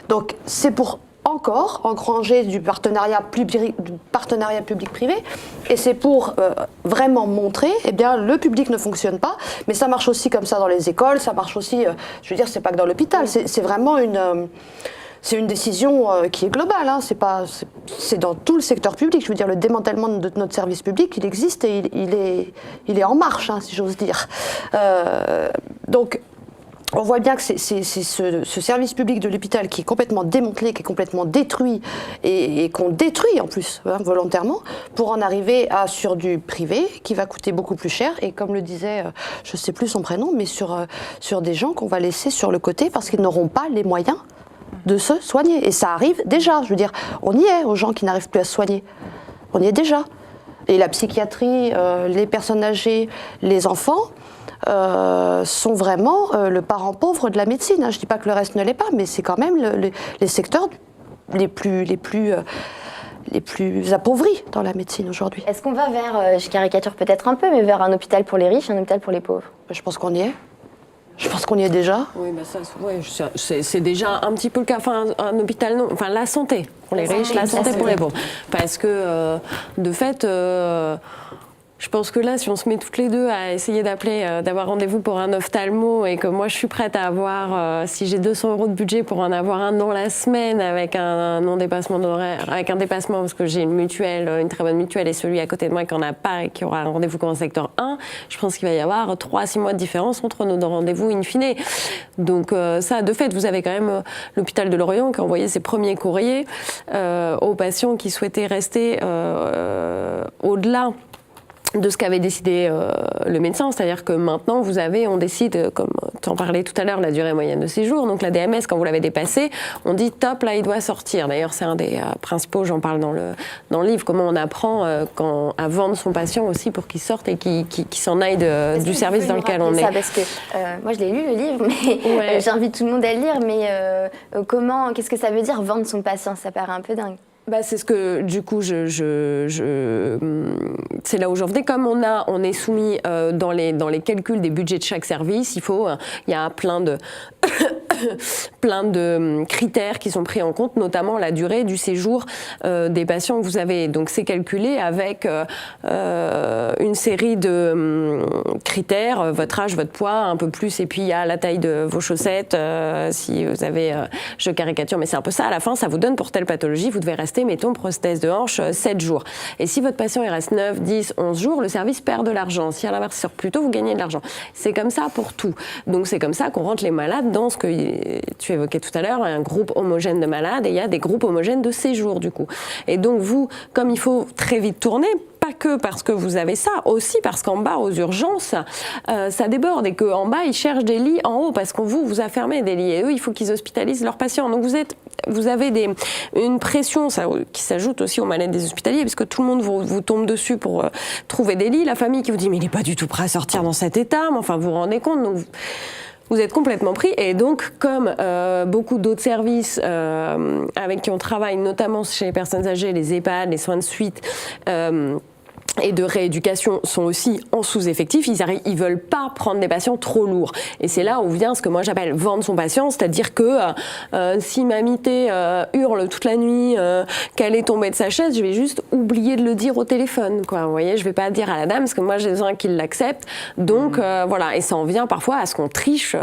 Donc, c'est pour encore engranger du partenariat public-privé, et c'est pour vraiment montrer, eh bien, le public ne fonctionne pas, mais ça marche aussi comme ça dans les écoles, ça marche aussi, je veux dire, c'est pas que dans l'hôpital, c'est vraiment c'est une décision qui est globale, hein. C'est dans tout le secteur public. Je veux dire, le démantèlement de notre service public, il existe et il est en marche, hein, si j'ose dire. Donc, on voit bien que c'est ce service public de l'hôpital qui est complètement démantelé, qui est complètement détruit et qu'on détruit en plus, hein, volontairement, pour en arriver sur du privé qui va coûter beaucoup plus cher. Et comme le disait, je ne sais plus son prénom, mais sur des gens qu'on va laisser sur le côté parce qu'ils n'auront pas les moyens de se soigner. Et ça arrive déjà, je veux dire, on y est aux gens qui n'arrivent plus à se soigner. On y est déjà. Et la psychiatrie, les personnes âgées, les enfants sont vraiment le parent pauvre de la médecine. Je ne dis pas que le reste ne l'est pas, mais c'est quand même les secteurs les plus appauvris dans la médecine aujourd'hui. Est-ce qu'on va vers, je caricature peut-être un peu, mais vers un hôpital pour les riches, un hôpital pour les pauvres? Je pense qu'on y est. Je pense qu'on y est déjà. Oui, bah ça, ouais, c'est déjà un petit peu le cas. Enfin, un hôpital, non. Enfin, la santé pour les riches, la santé pour les pauvres. Parce que, de fait, je pense que là, si on se met toutes les deux à essayer d'avoir rendez-vous pour un ophtalmo et que moi je suis prête à avoir, si j'ai 200 € de budget pour en avoir un dans la semaine avec un non-dépassement d'horaire, avec un dépassement parce que j'ai une mutuelle, une très bonne mutuelle et celui à côté de moi qui n'en a pas et qui aura un rendez-vous comme en secteur 1, je pense qu'il va y avoir 3 à 6 mois de différence entre nos deux rendez-vous in fine. Donc ça, de fait, vous avez quand même l'hôpital de Lorient qui a envoyé ses premiers courriers aux patients qui souhaitaient rester au-delà de ce qu'avait décidé le médecin, c'est-à-dire que maintenant on décide, comme tu en parlais tout à l'heure, la durée moyenne de séjour, donc la DMS, quand vous l'avez dépassée, on dit top, là il doit sortir. D'ailleurs c'est un des principaux, j'en parle dans le livre, comment on apprend à vendre son patient aussi pour qu'il sorte et qu'il s'en aille du service dans lequel on est. Ça, parce que moi je l'ai lu le livre, mais j'invite tout le monde à le lire, mais qu'est-ce que ça veut dire vendre son patient? Ça paraît un peu dingue. Bah, c'est ce que, du coup, c'est là où j'en venais. Comme on est soumis dans les calculs des budgets de chaque service, il y a plein de critères qui sont pris en compte, notamment la durée du séjour des patients que vous avez. Donc c'est calculé avec une série de critères, votre âge, votre poids, un peu plus, et puis il y a la taille de vos chaussettes, si vous avez, je caricature, mais c'est un peu ça, à la fin, ça vous donne pour telle pathologie, vous devez rester, mettons, prothèse de hanche, 7 jours. Et si votre patient il reste 9, 10, 11 jours, le service perd de l'argent. Si à l'inverse il sort plus tôt, vous gagnez de l'argent. C'est comme ça pour tout. Donc c'est comme ça qu'on rentre les malades dans ce que tu évoquais tout à l'heure, un groupe homogène de malades, et il y a des groupes homogènes de séjour du coup. Et donc vous, comme il faut très vite tourner, pas que parce que vous avez ça, aussi parce qu'en bas, aux urgences, ça déborde et qu'en bas, ils cherchent des lits en haut parce qu'on vous a fermé des lits et eux, il faut qu'ils hospitalisent leurs patients. Donc vous avez une pression qui s'ajoute aussi au mal-être des hospitaliers parce que tout le monde vous tombe dessus pour trouver des lits. La famille qui vous dit « mais il n'est pas du tout prêt à sortir dans cet état », mais enfin, vous vous rendez compte, donc vous êtes complètement pris. Et donc, comme beaucoup d'autres services avec qui on travaille, notamment chez les personnes âgées, les EHPAD, les soins de suite, et de rééducation sont aussi en sous-effectif, ils veulent pas prendre des patients trop lourds. Et c'est là où vient ce que moi j'appelle vendre son patient, c'est-à-dire que si mamité hurle toute la nuit qu'elle est tombée de sa chaise, je vais juste oublier de le dire au téléphone, quoi. Vous voyez, je vais pas dire à la dame parce que moi j'ai besoin qu'il l'accepte. Donc voilà, et ça en vient parfois à ce qu'on triche.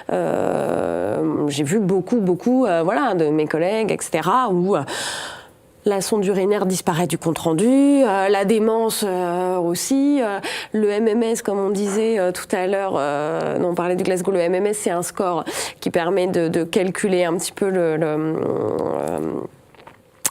J'ai vu beaucoup voilà, de mes collègues, etc. où la sonde urinaire disparaît du compte-rendu, la démence aussi, le MMS, comme on disait tout à l'heure, on parlait du Glasgow, le MMS, c'est un score qui permet de calculer un petit peu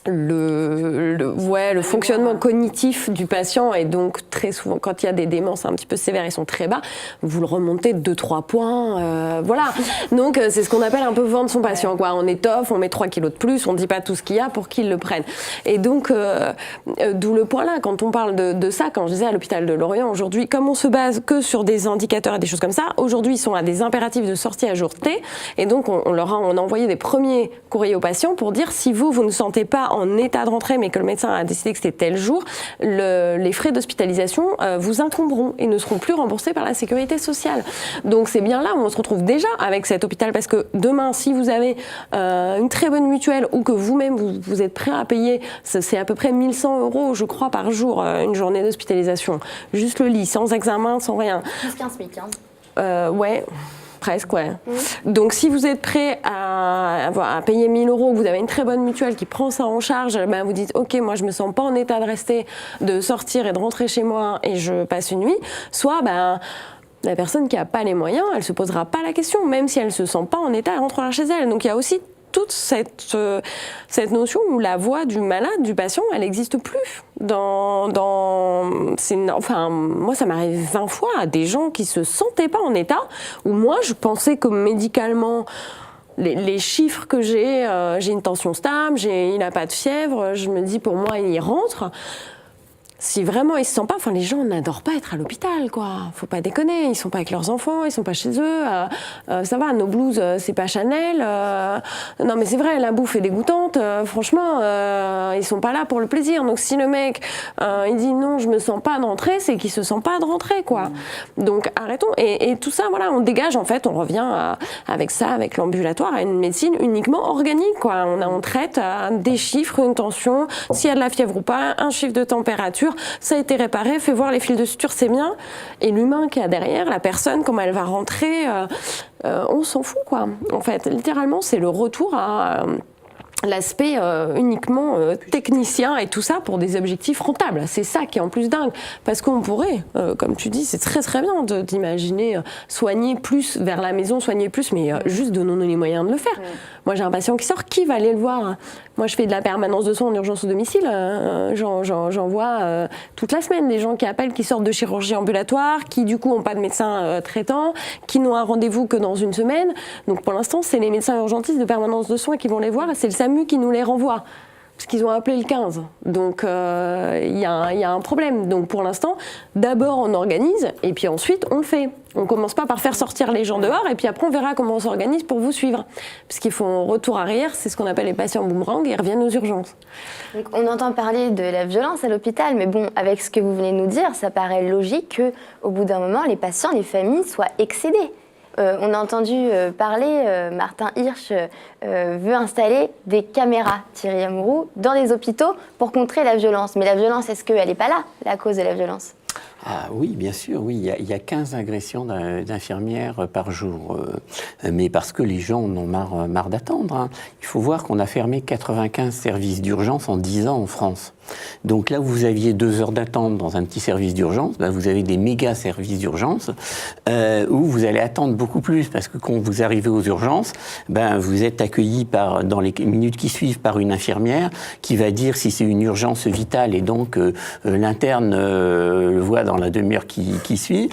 le fonctionnement cognitif du patient, et donc très souvent quand il y a des démences un petit peu sévères, ils sont très bas, vous le remontez de 2-3 points, voilà. Donc c'est ce qu'on appelle un peu vendre son patient, quoi. On étoffe, on met 3 kilos de plus, on dit pas tout ce qu'il y a pour qu'il le prenne. Et donc d'où le point là, quand on parle de ça, quand je disais à l'hôpital de Lorient aujourd'hui, comme on se base que sur des indicateurs et des choses comme ça, aujourd'hui ils sont à des impératifs de sortie à jour T, et donc on a envoyé des premiers courriers aux patients pour dire si vous ne sentez pas en état de rentrer, mais que le médecin a décidé que c'était tel jour, les frais d'hospitalisation vous incomberont et ne seront plus remboursés par la sécurité sociale. Donc c'est bien là où on se retrouve déjà avec cet hôpital, parce que demain, si vous avez une très bonne mutuelle ou que vous-même vous êtes prêt à payer, c'est à peu près 1100 €, je crois, par jour, une journée d'hospitalisation. Juste le lit, sans examen, sans rien. 15 000, ouais. Presque, ouais. Donc, si vous êtes prêt à payer 1 000 €, que vous avez une très bonne mutuelle qui prend ça en charge, ben vous dites, OK, moi, je me sens pas en état de rester, de sortir et de rentrer chez moi et je passe une nuit. Soit, la personne qui n'a pas les moyens, elle se posera pas la question, même si elle se sent pas en état, elle rentrera chez elle. Donc, il y a aussi toute cette notion où la voix du malade, du patient, elle n'existe plus. Enfin, moi, ça m'arrive 20 fois à des gens qui se sentaient pas en état, où moi, je pensais que médicalement, les chiffres que j'ai une tension stable, il n'a pas de fièvre, je me dis, pour moi, il y rentre. Si vraiment ils se sentent pas, enfin les gens n'adorent pas être à l'hôpital, quoi. Faut pas déconner, ils sont pas avec leurs enfants, ils sont pas chez eux. Ça va, nos blouses, c'est pas Chanel. Non mais c'est vrai, la bouffe est dégoûtante. Franchement, ils sont pas là pour le plaisir. Donc si le mec il dit non, je me sens pas de rentrer, c'est qu'il se sent pas de rentrer, quoi. Donc arrêtons. Et tout ça, voilà, on dégage en fait, on revient avec ça, avec l'ambulatoire, à une médecine uniquement organique, quoi. On traite des chiffres, une tension, s'il y a de la fièvre ou pas, un chiffre de température. Ça a été réparé, fait voir les fils de suture, c'est bien. Et l'humain qu'il y a derrière, la personne, comment elle va rentrer, on s'en fout, quoi. En fait, littéralement, c'est le retour à l'aspect uniquement technicien et tout ça pour des objectifs rentables. C'est ça qui est en plus dingue. Parce qu'on pourrait, comme tu dis, c'est très très bien d'imaginer soigner plus vers la maison, soigner plus, mais juste donnons-nous les moyens de le faire. Moi, j'ai un patient qui sort, qui va aller le voir? Moi, je fais de la permanence de soins en urgence au domicile. J'en vois toute la semaine des gens qui appellent, qui sortent de chirurgie ambulatoire, qui du coup n'ont pas de médecin traitant, qui n'ont un rendez-vous que dans une semaine. Donc pour l'instant, c'est les médecins urgentistes de permanence de soins qui vont les voir et c'est le SAMU qui nous les renvoie. Parce qu'ils ont appelé le 15. Donc il y a un problème. Donc pour l'instant, d'abord on organise et puis ensuite on le fait. On ne commence pas par faire sortir les gens dehors et puis après on verra comment on s'organise pour vous suivre. Parce qu'il faut un retour arrière, c'est ce qu'on appelle les patients boomerang et ils reviennent aux urgences. Donc on entend parler de la violence à l'hôpital, mais bon, avec ce que vous venez de nous dire, ça paraît logique qu'au bout d'un moment, les patients, les familles soient excédés. On a entendu parler, Martin Hirsch veut installer des caméras, Thierry Amouroux, dans les hôpitaux pour contrer la violence. Mais la violence, est-ce qu'elle n'est pas là, la cause de la violence ? Ah oui, bien sûr, oui. Il y a 15 agressions d'infirmières par jour. Mais parce que les gens en ont marre d'attendre. Hein. Il faut voir qu'on a fermé 95 services d'urgence en 10 ans en France. Donc là où vous aviez 2 heures d'attente dans un petit service d'urgence, vous avez des méga services d'urgence où vous allez attendre beaucoup plus parce que quand vous arrivez aux urgences, vous êtes accueilli dans les minutes qui suivent par une infirmière qui va dire si c'est une urgence vitale et donc l'interne le voit dans la demi-heure qui suit,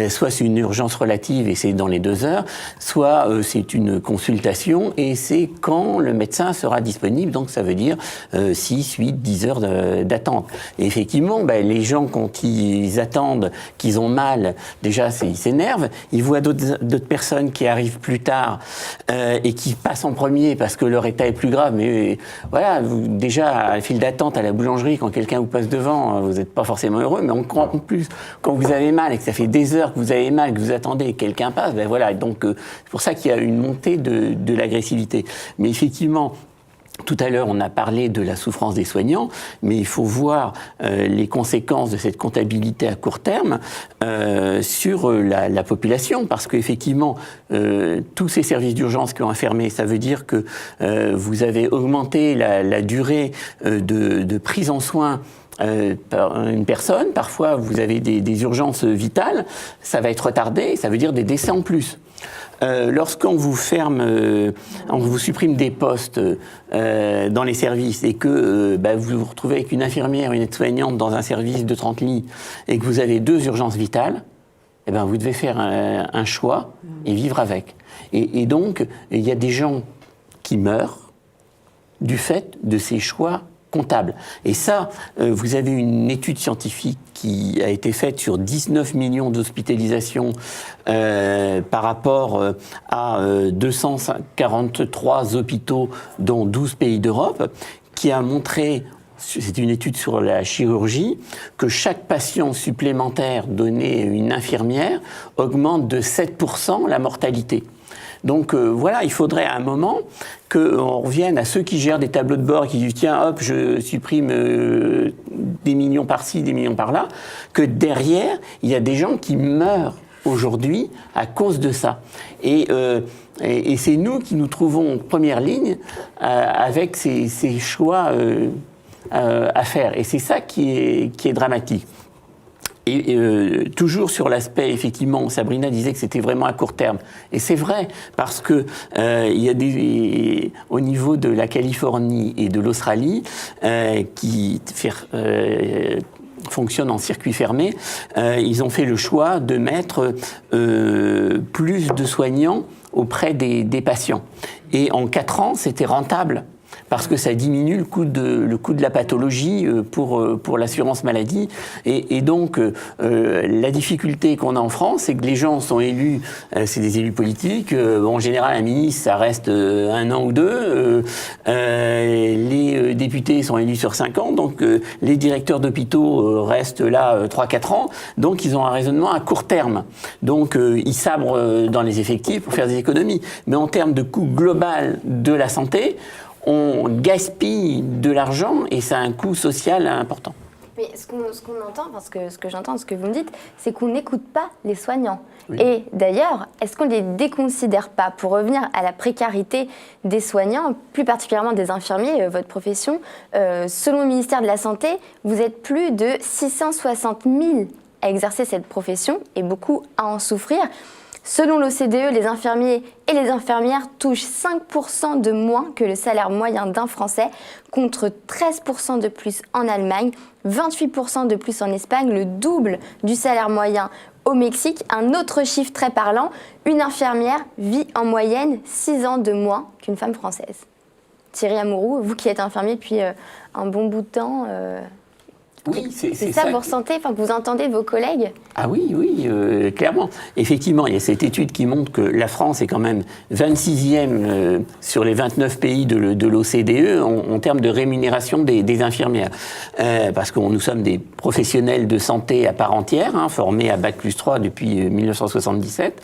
soit c'est une urgence relative et c'est dans les 2 heures, soit c'est une consultation et c'est quand le médecin sera disponible, donc ça veut dire 6, 8, 10 heures d'attente. Et effectivement, les gens, quand ils attendent, qu'ils ont mal, déjà, ils s'énervent. Ils voient d'autres personnes qui arrivent plus tard et qui passent en premier parce que leur état est plus grave. Mais voilà, déjà, à la file d'attente à la boulangerie, quand quelqu'un vous passe devant, vous n'êtes pas forcément heureux. Mais en plus, quand vous avez mal et que ça fait des heures que vous avez mal, que vous attendez et que quelqu'un passe, voilà. Donc, c'est pour ça qu'il y a une montée de l'agressivité. Mais effectivement, tout à l'heure, on a parlé de la souffrance des soignants, mais il faut voir les conséquences de cette comptabilité à court terme sur la population, parce qu'effectivement, tous ces services d'urgence qui ont fermé, ça veut dire que vous avez augmenté la durée de prise en soin par une personne. Parfois, vous avez des urgences vitales, ça va être retardé, ça veut dire des décès en plus. Lorsqu'on vous ferme, on vous supprime des postes dans les services et que vous vous retrouvez avec une infirmière, une aide-soignante dans un service de 30 lits et que vous avez 2 urgences vitales, vous devez faire un choix et vivre avec. Et donc, il y a des gens qui meurent du fait de ces choix comptables. Et ça, vous avez une étude scientifique qui a été faite sur 19 millions d'hospitalisations par rapport à 243 hôpitaux dans 12 pays d'Europe, qui a montré, c'est une étude sur la chirurgie, que chaque patient supplémentaire donné à une infirmière augmente de 7% la mortalité. Donc voilà, il faudrait à un moment qu'on revienne à ceux qui gèrent des tableaux de bord et qui disent tiens, hop, je supprime des millions par-ci, des millions par-là, que derrière, il y a des gens qui meurent aujourd'hui à cause de ça. Et c'est nous qui nous trouvons en première ligne avec ces choix à faire. Et c'est ça qui est dramatique. Et toujours sur l'aspect, effectivement, Sabrina disait que c'était vraiment à court terme. Et c'est vrai, parce que il y a au niveau de la Californie et de l'Australie, qui fonctionnent en circuit fermé, ils ont fait le choix de mettre plus de soignants auprès des patients. Et en 4 ans, c'était rentable. Parce que ça diminue le coût de la pathologie pour l'assurance maladie. Et donc, la difficulté qu'on a en France, c'est que les gens sont élus, c'est des élus politiques. En général, un ministre, ça reste 1 an ou 2. Les députés sont élus sur 5 ans. Donc, les directeurs d'hôpitaux restent là 3-4 ans. Donc, ils ont un raisonnement à court terme. Donc, ils sabrent dans les effectifs pour faire des économies. Mais en termes de coût global de la santé, on gaspille de l'argent et ça a un coût social important. Mais ce qu'on entend, parce que ce que j'entends, ce que vous me dites, c'est qu'on n'écoute pas les soignants. Oui. Et d'ailleurs, est-ce qu'on ne les déconsidère pas? Pour revenir à la précarité des soignants, plus particulièrement des infirmiers, votre profession, selon le ministère de la Santé, vous êtes plus de 660 000 à exercer cette profession et beaucoup à en souffrir. Selon l'OCDE, les infirmiers et les infirmières touchent 5% de moins que le salaire moyen d'un Français, contre 13% de plus en Allemagne, 28% de plus en Espagne, le double du salaire moyen au Mexique. Un autre chiffre très parlant, une infirmière vit en moyenne 6 ans de moins qu'une femme française. Thierry Amouroux, vous qui êtes infirmier depuis un bon bout de temps... Oui, c'est ça que vous ressentez, que vous entendez vos collègues? Ah oui, clairement. Effectivement, il y a cette étude qui montre que la France est quand même 26e sur les 29 pays de l'OCDE en termes de rémunération des infirmières. Parce que nous sommes des professionnels de santé à part entière, formés à Bac+3 depuis 1977.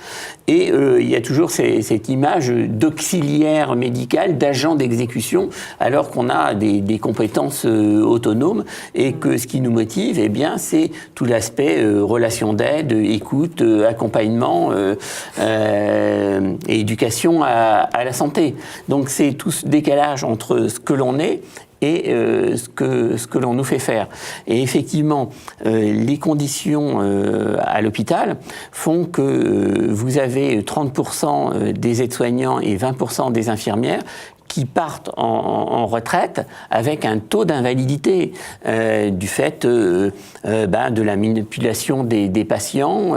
Et il y a toujours cette image d'auxiliaire médical, d'agent d'exécution, alors qu'on a des compétences autonomes et que ce qui nous motive, eh bien, c'est tout l'aspect relation d'aide, écoute, accompagnement et éducation à la santé. Donc c'est tout ce décalage entre ce que l'on est et ce que l'on nous fait faire. Et effectivement, les conditions à l'hôpital font que vous avez 30% des aides-soignants et 20% des infirmières qui partent en retraite avec un taux d'invalidité du fait de la manipulation des patients,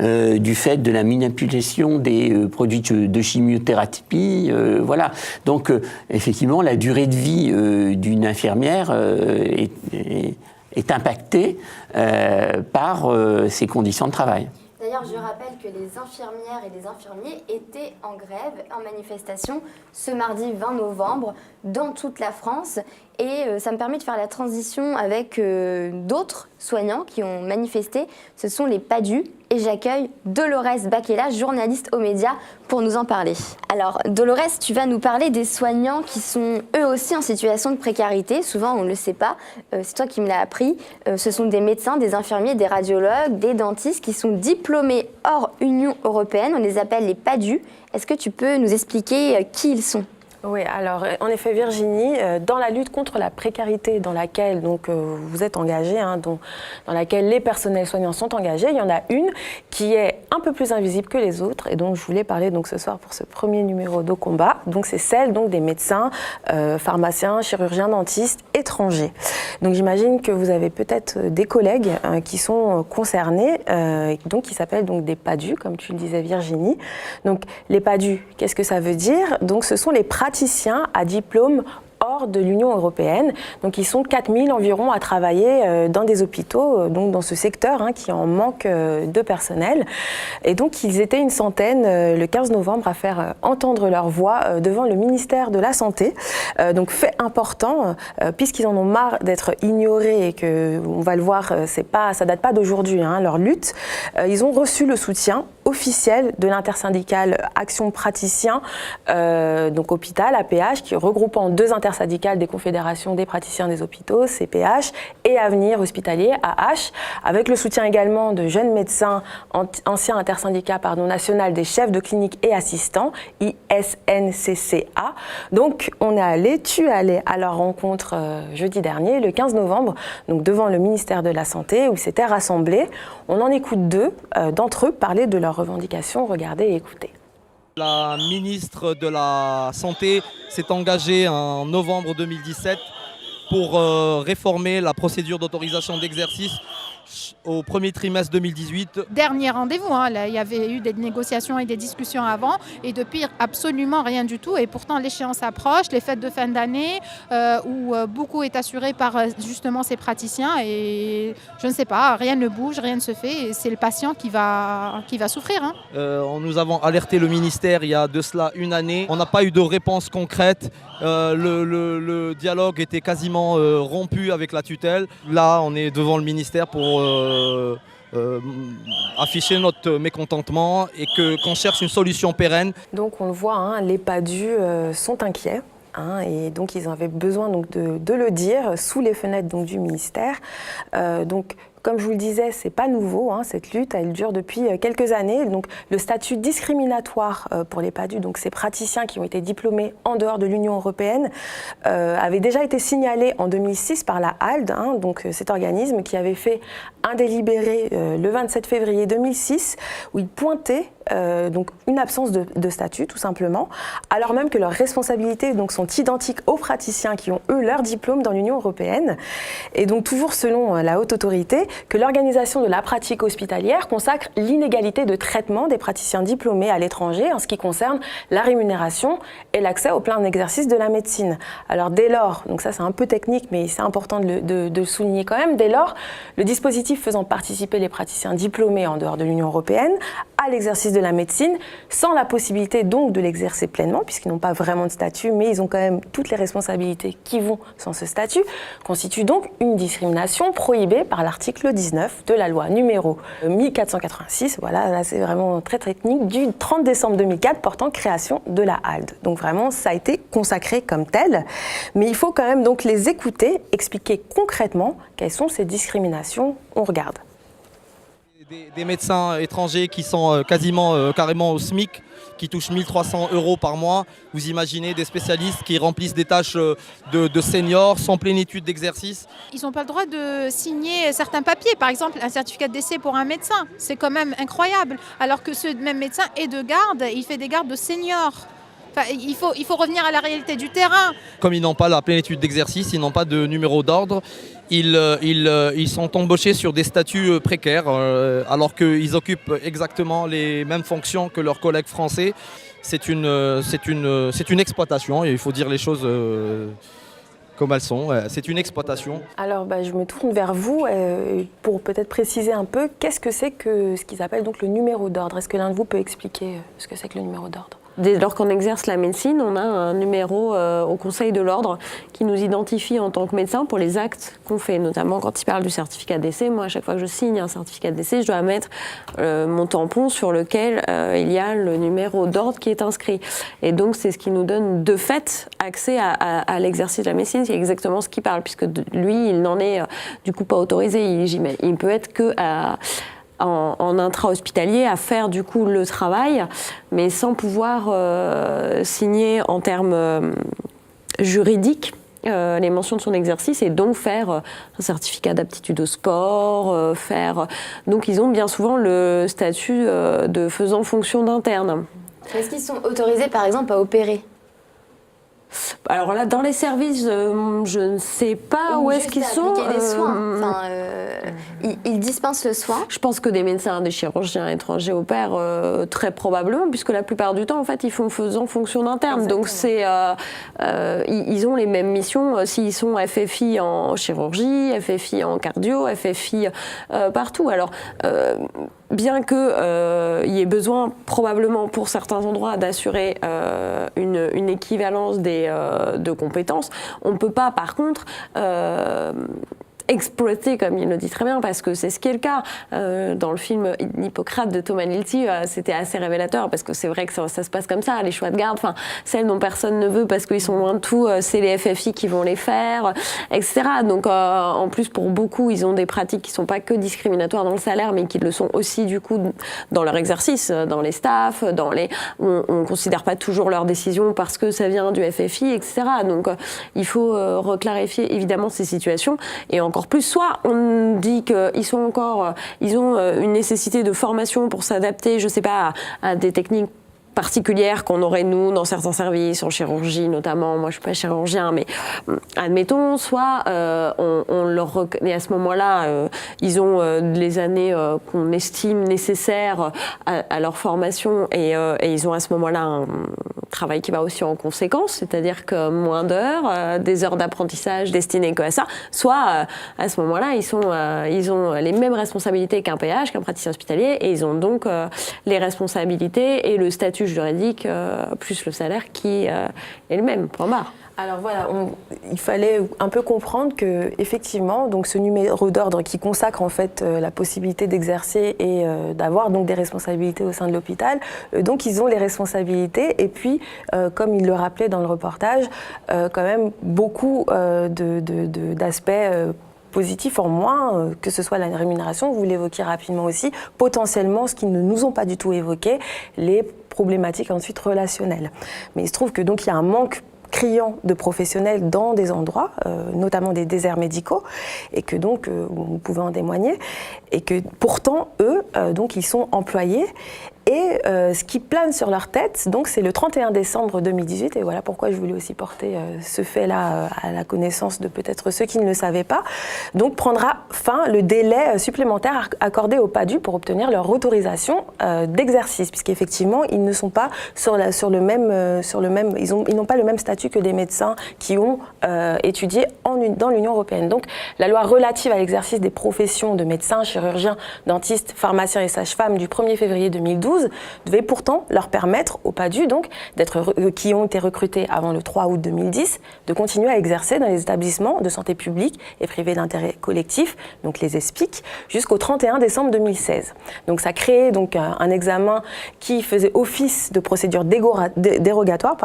du fait de la manipulation des produits de chimiothérapie, voilà. Donc effectivement, la durée de vie d'une infirmière est impactée par ces conditions de travail. D'ailleurs, je rappelle que les infirmières et les infirmiers étaient en grève, en manifestation, ce mardi 20 novembre, dans toute la France. Et ça me permet de faire la transition avec d'autres soignants qui ont manifesté. Ce sont les PADU. Et j'accueille Dolores Baquela, journaliste aux médias, pour nous en parler. Alors, Dolores, tu vas nous parler des soignants qui sont eux aussi en situation de précarité. Souvent, on ne le sait pas. C'est toi qui me l'as appris. Ce sont des médecins, des infirmiers, des radiologues, des dentistes qui sont diplômés hors Union européenne. On les appelle les PADU. Est-ce que tu peux nous expliquer qui ils sont ? Oui, alors en effet Virginie, dans la lutte contre la précarité dans laquelle donc, vous êtes engagée, dans laquelle les personnels soignants sont engagés, il y en a une qui est un peu plus invisible que les autres et donc je voulais parler donc, ce soir pour ce premier numéro d'Au Combat. Donc c'est celle donc, des médecins, pharmaciens, chirurgiens, dentistes étrangers. Donc j'imagine que vous avez peut-être des collègues qui sont concernés, donc, qui s'appellent donc, des PADU, comme tu le disais Virginie. Donc les PADU, qu'est-ce que ça veut dire? Donc ce sont les praticiens à diplôme hors dehors de l'Union européenne. Donc ils sont 4000 environ à travailler dans des hôpitaux, donc dans ce secteur qui en manque de personnel. Et donc ils étaient une centaine le 15 novembre à faire entendre leur voix devant le ministère de la Santé. Donc fait important, puisqu'ils en ont marre d'être ignorés et que, on va le voir, ça date pas d'aujourd'hui, leur lutte. Ils ont reçu le soutien officiel de l'intersyndicale Action Praticiens, donc hôpital, APH, qui regroupant 2 intersyndicales des confédérations des praticiens des hôpitaux, CPH, et Avenir Hospitalier, AH, avec le soutien également de jeunes médecins, anciens intersyndicat national des chefs de clinique et assistants, ISNCCA. Donc tu es allé à leur rencontre jeudi dernier, le 15 novembre, donc devant le ministère de la Santé, où ils s'étaient rassemblés. On en écoute 2 d'entre eux parler de leurs revendications. Regardez et écoutez. La ministre de la Santé s'est engagée en novembre 2017 pour réformer la procédure d'autorisation d'exercice au premier trimestre 2018. Dernier rendez-vous, là, il y avait eu des négociations et des discussions avant, et depuis absolument rien du tout. Et pourtant l'échéance approche, les fêtes de fin d'année, où beaucoup est assuré par justement ces praticiens, et je ne sais pas, rien ne bouge, rien ne se fait, et c'est le patient qui va souffrir. Nous avons alerté le ministère il y a de cela une année. On n'a pas eu de réponse concrète. Le dialogue était quasiment rompu avec la tutelle. Là, on est devant le ministère pour afficher notre mécontentement et qu'on cherche une solution pérenne. Donc on le voit, les PADU sont inquiets. Et donc ils avaient besoin de le dire sous les fenêtres du ministère. Donc comme je vous le disais, c'est pas nouveau, cette lutte, elle dure depuis quelques années. Donc le statut discriminatoire pour les PADU, donc ces praticiens qui ont été diplômés en dehors de l'Union européenne, avait déjà été signalé en 2006 par la HALD, donc cet organisme qui avait fait un délibéré le 27 février 2006 où il pointait donc une absence de statut tout simplement, alors même que leurs responsabilités sont identiques aux praticiens qui ont eux leur diplôme dans l'Union européenne. Et donc toujours selon la haute autorité, que l'organisation de la pratique hospitalière consacre l'inégalité de traitement des praticiens diplômés à l'étranger en ce qui concerne la rémunération et l'accès au plein exercice de la médecine. Alors dès lors, donc ça c'est un peu technique mais c'est important de le souligner quand même, dès lors, le dispositif faisant participer les praticiens diplômés en dehors de l'Union européenne à l'exercice de la médecine, sans la possibilité donc de l'exercer pleinement, puisqu'ils n'ont pas vraiment de statut, mais ils ont quand même toutes les responsabilités qui vont sans ce statut, constitue donc une discrimination prohibée par l'article 19 de la loi numéro 1486, voilà, là c'est vraiment très technique, du 30 décembre 2004 portant création de la HALD. Donc vraiment, ça a été consacré comme tel, mais il faut quand même donc les écouter, expliquer concrètement quelles sont ces discriminations. On regarde. Des médecins étrangers qui sont carrément au SMIC, qui touchent 1 300 € par mois. Vous imaginez des spécialistes qui remplissent des tâches de seniors sans plénitude d'exercice. Ils n'ont pas le droit de signer certains papiers, par exemple un certificat de décès pour un médecin. C'est quand même incroyable. Alors que ce même médecin est de garde, il fait des gardes de seniors. Enfin, il faut revenir à la réalité du terrain. Comme ils n'ont pas la plénitude d'exercice, ils n'ont pas de numéro d'ordre, ils sont embauchés sur des statuts précaires alors qu'ils occupent exactement les mêmes fonctions que leurs collègues français. C'est une exploitation et il faut dire les choses comme elles sont. C'est une exploitation. Alors je me tourne vers vous pour peut-être préciser un peu qu'est-ce que c'est que ce qu'ils appellent donc le numéro d'ordre. Est-ce que l'un de vous peut expliquer ce que c'est que le numéro d'ordre ? Dès lors qu'on exerce la médecine, on a un numéro au Conseil de l'Ordre qui nous identifie en tant que médecin pour les actes qu'on fait, notamment quand il parle du certificat de décès. Moi, à chaque fois que je signe un certificat de décès, je dois mettre mon tampon sur lequel il y a le numéro d'ordre qui est inscrit. Et donc, c'est ce qui nous donne de fait accès à l'exercice de la médecine. C'est exactement ce qu'il parle, puisque lui, il n'en est du coup pas autorisé. Il peut être que en intra-hospitalier à faire du coup le travail, mais sans pouvoir signer en termes juridiques les mentions de son exercice et donc faire un certificat d'aptitude au sport, donc ils ont bien souvent le statut de faisant fonction d'interne. Est-ce qu'ils sont autorisés par exemple à opérer ? Alors là, dans les services, je ne sais pas où est-ce qu'ils sont. Les soins. Ils dispensent le soin. Je pense que des médecins, des chirurgiens étrangers opèrent très probablement, puisque la plupart du temps, en fait, ils font en fonction d'interne. Donc ils ont les mêmes missions s'ils sont FFI en chirurgie, FFI en cardio, FFI partout. Alors bien qu'il y ait besoin probablement pour certains endroits d'assurer une équivalence de compétences, on ne peut pas par contre exploiter, comme il le dit très bien, parce que c'est ce qui est le cas. Dans le film Hippocrate de Thomas Lilti, c'était assez révélateur, parce que c'est vrai que ça se passe comme ça, les choix de garde, celles dont personne ne veut parce qu'ils sont loin de tout, c'est les FFI qui vont les faire, etc. Donc en plus, pour beaucoup, ils ont des pratiques qui ne sont pas que discriminatoires dans le salaire, mais qui le sont aussi du coup dans leur exercice, dans les staffs, on ne considère pas toujours leurs décisions parce que ça vient du FFI, etc. Donc il faut reclarifier évidemment ces situations, et encore plus, soit on dit qu'ils ont une nécessité de formation pour s'adapter, je sais pas, à des techniques particulières qu'on aurait nous dans certains services, en chirurgie notamment. Moi je suis pas chirurgien, mais admettons, soit on leur et à ce moment-là ils ont les années qu'on estime nécessaires à leur formation, et ils ont à ce moment-là un travail qui va aussi en conséquence, c'est-à-dire que moins d'heures, des heures d'apprentissage destinées qu'à ça, soit à ce moment-là ils ont les mêmes responsabilités qu'un PH, qu'un praticien hospitalier, et ils ont donc les responsabilités et le statut juridique plus le salaire qui est le même, point barre. Alors voilà, il fallait un peu comprendre que effectivement, donc ce numéro d'ordre qui consacre en fait la possibilité d'exercer et d'avoir donc des responsabilités au sein de l'hôpital, donc ils ont les responsabilités, et puis comme il le rappelait dans le reportage, quand même beaucoup d'aspects positifs en moins, que ce soit la rémunération, vous l'évoquiez rapidement aussi, potentiellement, ce qu'ils ne nous ont pas du tout évoqué, les problématiques ensuite relationnelles. Mais il se trouve que donc il y a un manque criant de professionnels dans des endroits, notamment des déserts médicaux, et que donc, vous pouvez en témoigner, et que pourtant, eux, donc ils sont employés. Et ce qui plane sur leur tête, donc c'est le 31 décembre 2018, et voilà pourquoi je voulais aussi porter ce fait-là à la connaissance de peut-être ceux qui ne le savaient pas. Donc prendra fin le délai supplémentaire accordé aux PADU pour obtenir leur autorisation d'exercice, puisqu'effectivement ils ne sont pas ils n'ont pas le même statut que des médecins qui ont étudié dans l'Union européenne. Donc la loi relative à l'exercice des professions de médecins, chirurgiens, dentistes, pharmaciens et sages-femmes du 1er février 2012 devait pourtant leur permettre aux PADU, donc, qui ont été recrutés avant le 3 août 2010, de continuer à exercer dans les établissements de santé publique et privés d'intérêt collectif, donc les ESPIC, jusqu'au 31 décembre 2016. Donc ça créait donc un examen qui faisait office de procédure dérogatoire,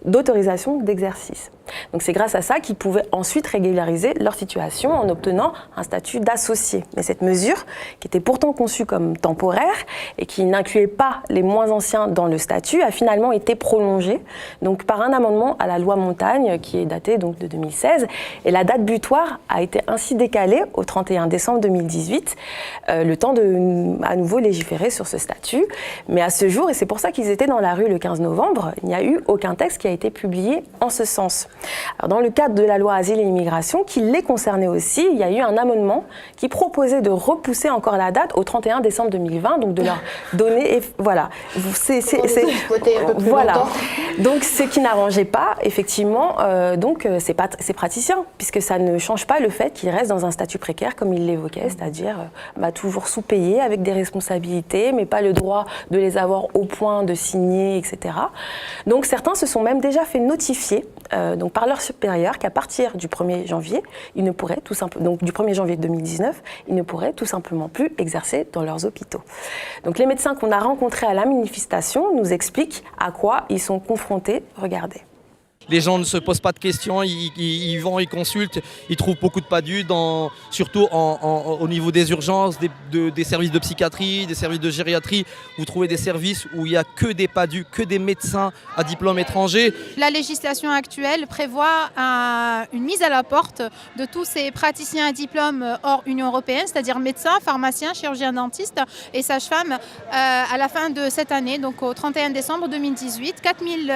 d'autorisation d'exercice. Donc c'est grâce à ça qu'ils pouvaient ensuite régulariser leur situation en obtenant un statut d'associé. Mais cette mesure, qui était pourtant conçue comme temporaire et qui n'incluait pas les moins anciens dans le statut, a finalement été prolongée donc, par un amendement à la loi Montagne qui est daté donc, de 2016. Et la date butoir a été ainsi décalée au 31 décembre 2018, le temps de à nouveau légiférer sur ce statut. Mais à ce jour, et c'est pour ça qu'ils étaient dans la rue le 15 novembre, il n'y a eu aucun texte qui a été publié en ce sens. Alors, dans le cadre de la loi Asile et Immigration, qui les concernait aussi, il y a eu un amendement qui proposait de repousser encore la date au 31 décembre 2020, donc de leur donner... voilà. Voilà. Donc, ce qui n'arrangeait pas, effectivement, ces praticiens, puisque ça ne change pas le fait qu'ils restent dans un statut précaire, comme il l'évoquait, c'est-à-dire toujours sous-payés, avec des responsabilités, mais pas le droit de les avoir au point de signer, etc. Donc, certains se sont même déjà fait notifier donc par leur supérieur qu'à partir du 1er janvier, ils ne pourraient tout simplement, donc du 1er janvier 2019, ils ne pourraient tout simplement plus exercer dans leurs hôpitaux. Donc les médecins qu'on a rencontrés à la manifestation nous expliquent à quoi ils sont confrontés. Regardez. Les gens ne se posent pas de questions, ils vont, ils consultent, ils trouvent beaucoup de PADU, surtout au niveau des urgences, des services de psychiatrie, des services de gériatrie. Vous trouvez des services où il n'y a que des PADU, que des médecins à diplôme étranger. La législation actuelle prévoit une mise à la porte de tous ces praticiens à diplôme hors Union européenne, c'est-à-dire médecins, pharmaciens, chirurgiens dentistes et sages-femmes à la fin de cette année, donc au 31 décembre 2018. 4000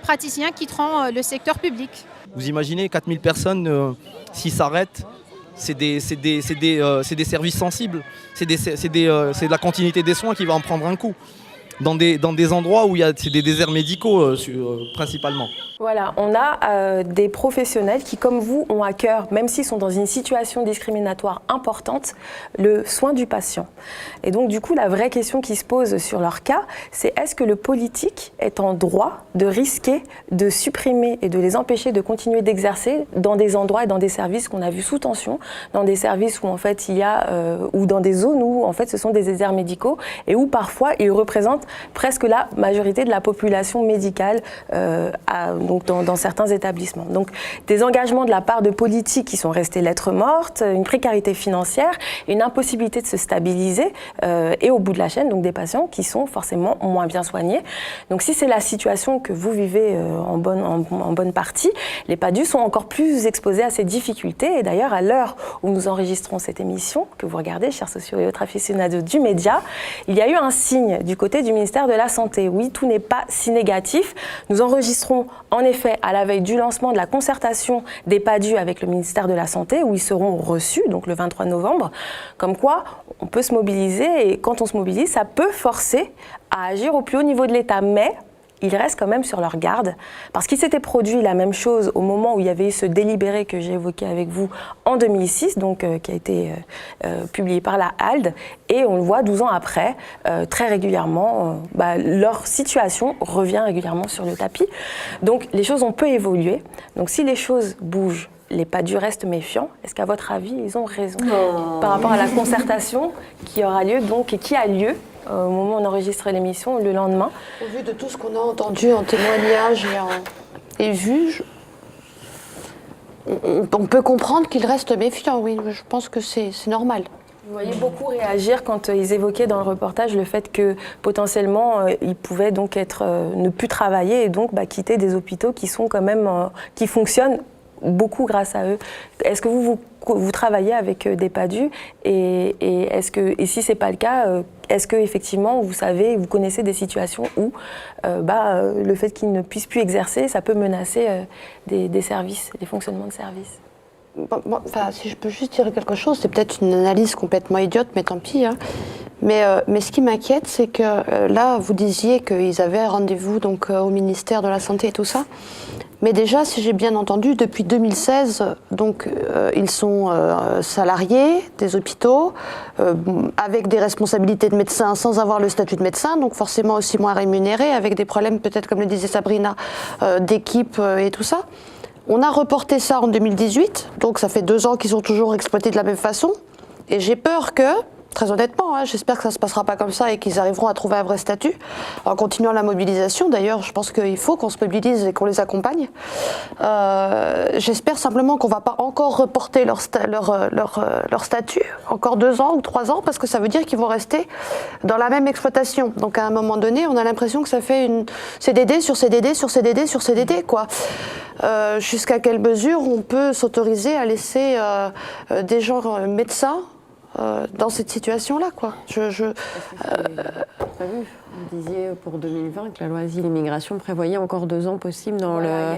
praticiens quitteront dans le secteur public. Vous imaginez 4000 personnes, s'ils s'arrêtent, c'est des services sensibles, c'est de la continuité des soins qui va en prendre un coup. Dans des endroits où c'est des déserts médicaux principalement. Voilà, on a des professionnels qui, comme vous, ont à cœur, même s'ils sont dans une situation discriminatoire importante, le soin du patient. Et donc, du coup, la vraie question qui se pose sur leur cas, c'est est-ce que le politique est en droit de risquer de supprimer et de les empêcher de continuer d'exercer dans des endroits et dans des services qu'on a vus sous tension, dans des services où, en fait, il y a, ou dans des zones où, en fait, ce sont des déserts médicaux et où, parfois, ils représentent presque la majorité de la population médicale donc dans certains établissements. Donc des engagements de la part de politiques qui sont restés lettres mortes, une précarité financière, une impossibilité de se stabiliser et au bout de la chaîne, donc des patients qui sont forcément moins bien soignés. Donc si c'est la situation que vous vivez en bonne partie, les PADU sont encore plus exposés à ces difficultés et d'ailleurs à l'heure où nous enregistrons cette émission, que vous regardez, chers sociaux et autres aficionados du média, il y a eu un signe du côté du ministère de la Santé. Oui, tout n'est pas si négatif. Nous enregistrons en effet à la veille du lancement de la concertation des PADU avec le ministère de la Santé, où ils seront reçus, donc le 23 novembre, comme quoi on peut se mobiliser et quand on se mobilise, ça peut forcer à agir au plus haut niveau de l'État. Mais ils restent quand même sur leur garde, parce qu'il s'était produit la même chose au moment où il y avait eu ce délibéré que j'ai évoqué avec vous en 2006, donc, qui a été publié par la HALD, et on le voit 12 ans après, très régulièrement, leur situation revient régulièrement sur le tapis. Donc les choses ont peu évolué, donc si les choses bougent, les PADU restent méfiants. Est-ce qu'à votre avis, ils ont raison par rapport à la concertation qui aura lieu donc, et qui a lieu au moment où on enregistre l'émission, le lendemain? Au vu de tout ce qu'on a entendu en témoignage et vu, on peut comprendre qu'ils restent méfiants, oui. Je pense que c'est normal. Vous voyez beaucoup réagir quand ils évoquaient dans le reportage le fait que potentiellement ils pouvaient donc ne plus travailler et donc quitter des hôpitaux qui sont quand même qui fonctionnent beaucoup grâce à eux. Est-ce que vous travaillez avec des PADU et si c'est pas le cas, est-ce que effectivement vous savez, vous connaissez des situations où le fait qu'ils ne puissent plus exercer, ça peut menacer des services, des fonctionnements de services? Si je peux juste dire quelque chose, c'est peut-être une analyse complètement idiote, mais tant pis. Hein. Mais ce qui m'inquiète, c'est que là, vous disiez qu'ils avaient rendez-vous donc au ministère de la Santé et tout ça. Mais déjà, si j'ai bien entendu, depuis 2016, donc ils sont salariés des hôpitaux, avec des responsabilités de médecin sans avoir le statut de médecin, donc forcément aussi moins rémunérés, avec des problèmes peut-être, comme le disait Sabrina, d'équipe et tout ça. On a reporté ça en 2018, donc ça fait 2 ans qu'ils sont toujours exploités de la même façon. Et j'ai peur que, très honnêtement, j'espère que ça ne se passera pas comme ça et qu'ils arriveront à trouver un vrai statut en continuant la mobilisation. D'ailleurs, je pense qu'il faut qu'on se mobilise et qu'on les accompagne. J'espère simplement qu'on ne va pas encore reporter leur statut, encore 2 ans ou 3 ans, parce que ça veut dire qu'ils vont rester dans la même exploitation. Donc à un moment donné, on a l'impression que ça fait une CDD sur CDD sur CDD sur CDD, quoi. Jusqu'à quelle mesure on peut s'autoriser à laisser des gens médecins dans cette situation-là, quoi. Vous disiez pour 2020 que la loi Asile et Immigration prévoyait encore 2 ans possibles dans le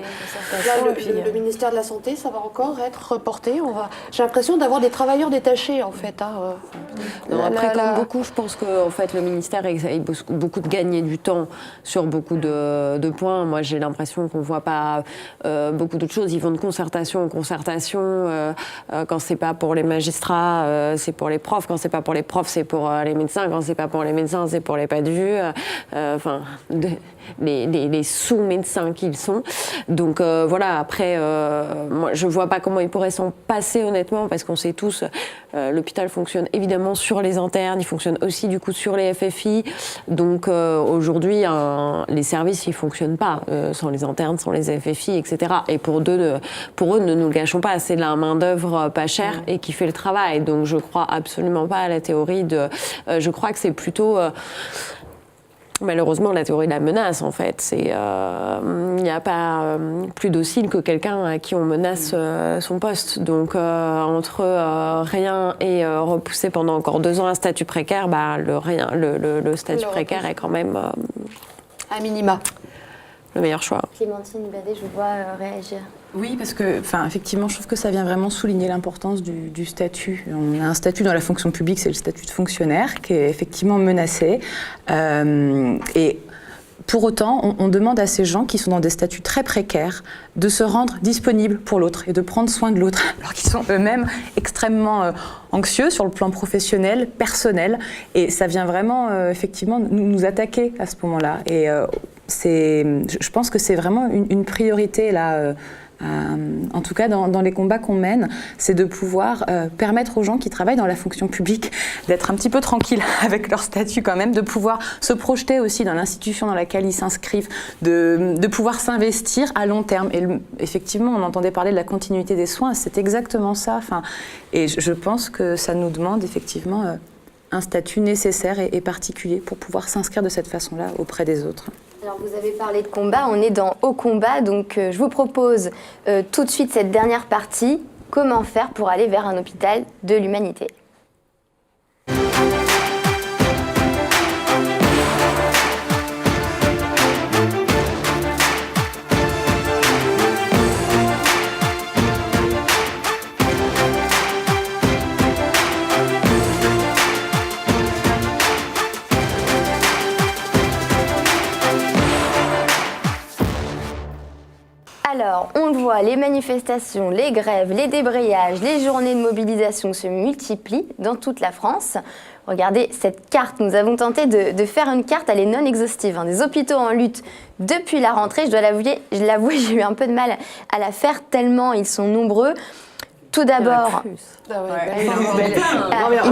ministère de la Santé, ça va encore être reporté. J'ai l'impression d'avoir des travailleurs détachés, en fait. Après, comme beaucoup, je pense que en fait, le ministère essaye beaucoup de gagner du temps sur beaucoup de points. Moi, j'ai l'impression qu'on ne voit pas beaucoup d'autres choses. Ils vont de concertation en concertation. Quand c'est pas pour les magistrats, c'est pour les profs. Quand c'est pas pour les profs, c'est pour les médecins. Quand c'est pas pour les médecins, c'est pour les PADU. Les sous-médecins qu'ils sont. Donc voilà, après, moi, je ne vois pas comment ils pourraient s'en passer honnêtement, parce qu'on sait tous, l'hôpital fonctionne évidemment sur les internes, il fonctionne aussi du coup sur les FFI. Donc aujourd'hui, les services, ils ne fonctionnent pas sans les internes, sans les FFI, etc. Et pour eux, ne nous le cachons pas, c'est de la main-d'œuvre pas chère et qui fait le travail. Donc je ne crois absolument pas à la théorie je crois que c'est plutôt... Malheureusement, la théorie de la menace, en fait, il n'y a pas plus docile que quelqu'un à qui on menace son poste. Donc, entre rien et repousser pendant encore 2 ans un statut précaire, le statut précaire est quand même... à minima. le meilleur choix. Clémentine Badet, je vous vois réagir. Oui, parce que, effectivement, je trouve que ça vient vraiment souligner l'importance du statut. On a un statut dans la fonction publique, c'est le statut de fonctionnaire, qui est effectivement menacé. Et pour autant, on demande à ces gens qui sont dans des statuts très précaires de se rendre disponibles pour l'autre et de prendre soin de l'autre, alors qu'ils sont eux-mêmes extrêmement anxieux sur le plan professionnel, personnel. Et ça vient vraiment, effectivement, nous attaquer à ce moment-là. Et je pense que c'est vraiment une priorité, là, en tout cas dans les combats qu'on mène, c'est de pouvoir permettre aux gens qui travaillent dans la fonction publique d'être un petit peu tranquilles avec leur statut quand même, de pouvoir se projeter aussi dans l'institution dans laquelle ils s'inscrivent, de pouvoir s'investir à long terme. Et effectivement, on entendait parler de la continuité des soins, c'est exactement ça. Et je pense que ça nous demande effectivement un statut nécessaire et particulier pour pouvoir s'inscrire de cette façon-là auprès des autres. Alors vous avez parlé de combat, on est dans Haut Combat, donc je vous propose tout de suite cette dernière partie, comment faire pour aller vers un hôpital de l'humanité. Alors, on le voit, les manifestations, les grèves, les débrayages, les journées de mobilisation se multiplient dans toute la France. Regardez cette carte, nous avons tenté de faire une carte, elle est non exhaustive, des hôpitaux en lutte depuis la rentrée. Je dois l'avouer, j'ai eu un peu de mal à la faire tellement ils sont nombreux. Tout d'abord...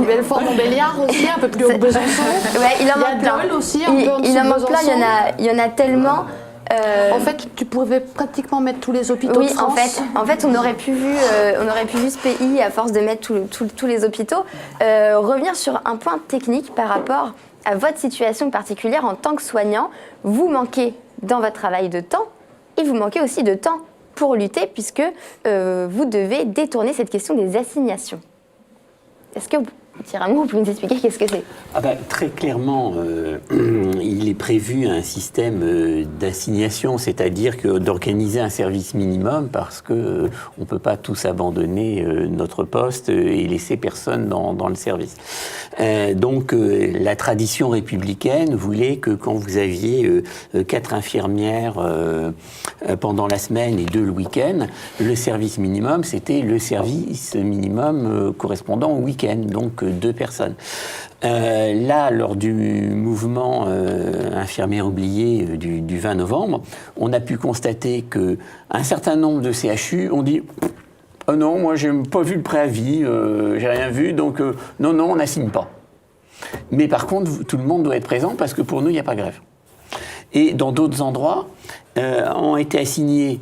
Belfort-Montbéliard aussi, un peu plus haut que Besançon. Il en manque plein. Aussi, un peu en dessous il en de manque plein, il y en a tellement... En fait, tu pouvais pratiquement mettre tous les hôpitaux de France. En fait, on aurait pu vu ce pays, à force de mettre tous les hôpitaux, revenir sur un point technique par rapport à votre situation particulière en tant que soignant. Vous manquez dans votre travail de temps et vous manquez aussi de temps pour lutter puisque vous devez détourner cette question des assignations. Est-ce que vous pouvez nous expliquer qu'est-ce que c'est ? Très clairement, il est prévu un système d'assignation, c'est-à-dire d'organiser un service minimum parce qu'on ne peut pas tous abandonner notre poste et laisser personne dans le service. Donc la tradition républicaine voulait que quand vous aviez 4 infirmières pendant la semaine et 2 le week-end, le service minimum, c'était le service minimum correspondant au week-end, donc 2 personnes. Là, lors du mouvement infirmière oubliée du 20 novembre, on a pu constater qu'un certain nombre de CHU ont dit « Oh non, moi j'ai pas vu le préavis, j'ai rien vu, donc non, on n'assigne pas. » Mais par contre, tout le monde doit être présent parce que pour nous, il n'y a pas grève. Et dans d'autres endroits, ont été assignés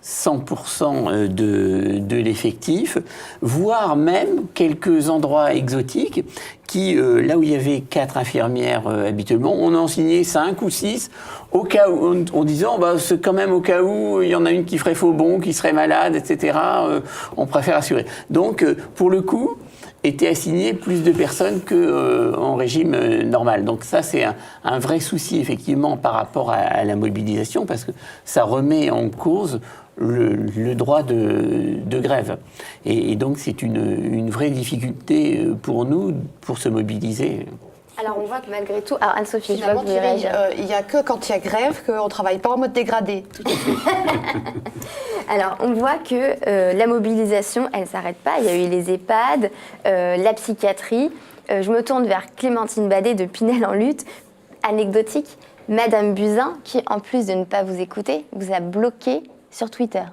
100% de l'effectif, voire même quelques endroits exotiques qui, là où il y avait 4 infirmières habituellement, on en signait 5 ou 6 au cas où, en disant c'est quand même au cas où il y en a une qui ferait faux bond, qui serait malade, etc. On préfère assurer. Donc, pour le coup, étaient assignées plus de personnes qu'en régime normal. Donc ça, c'est un vrai souci, effectivement, par rapport à la mobilisation, parce que ça remet en cause le droit de grève. Et donc, c'est une vraie difficulté pour nous, pour se mobiliser. Alors, on voit que malgré tout... Alors, Anne-Sophie, je vois que vous réagissez. Il n'y a que quand il y a grève qu'on ne travaille pas en mode dégradé. Alors, on voit que la mobilisation, elle ne s'arrête pas. Il y a eu les EHPAD, la psychiatrie. Je me tourne vers Clémentine Badet de Pinel en lutte. Anecdotique, Madame Buzyn, qui, en plus de ne pas vous écouter, vous a bloqué sur Twitter.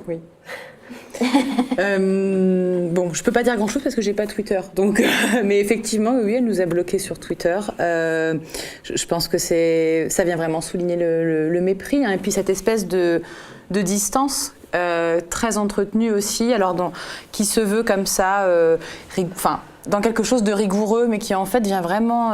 Oui. Bon, je peux pas dire grand-chose parce que j'ai pas Twitter. Donc, mais effectivement, oui, elle nous a bloqués sur Twitter. Je pense que ça vient vraiment souligner le mépris, et puis cette espèce de distance très entretenue aussi, qui se veut comme ça, dans quelque chose de rigoureux, mais qui en fait vient vraiment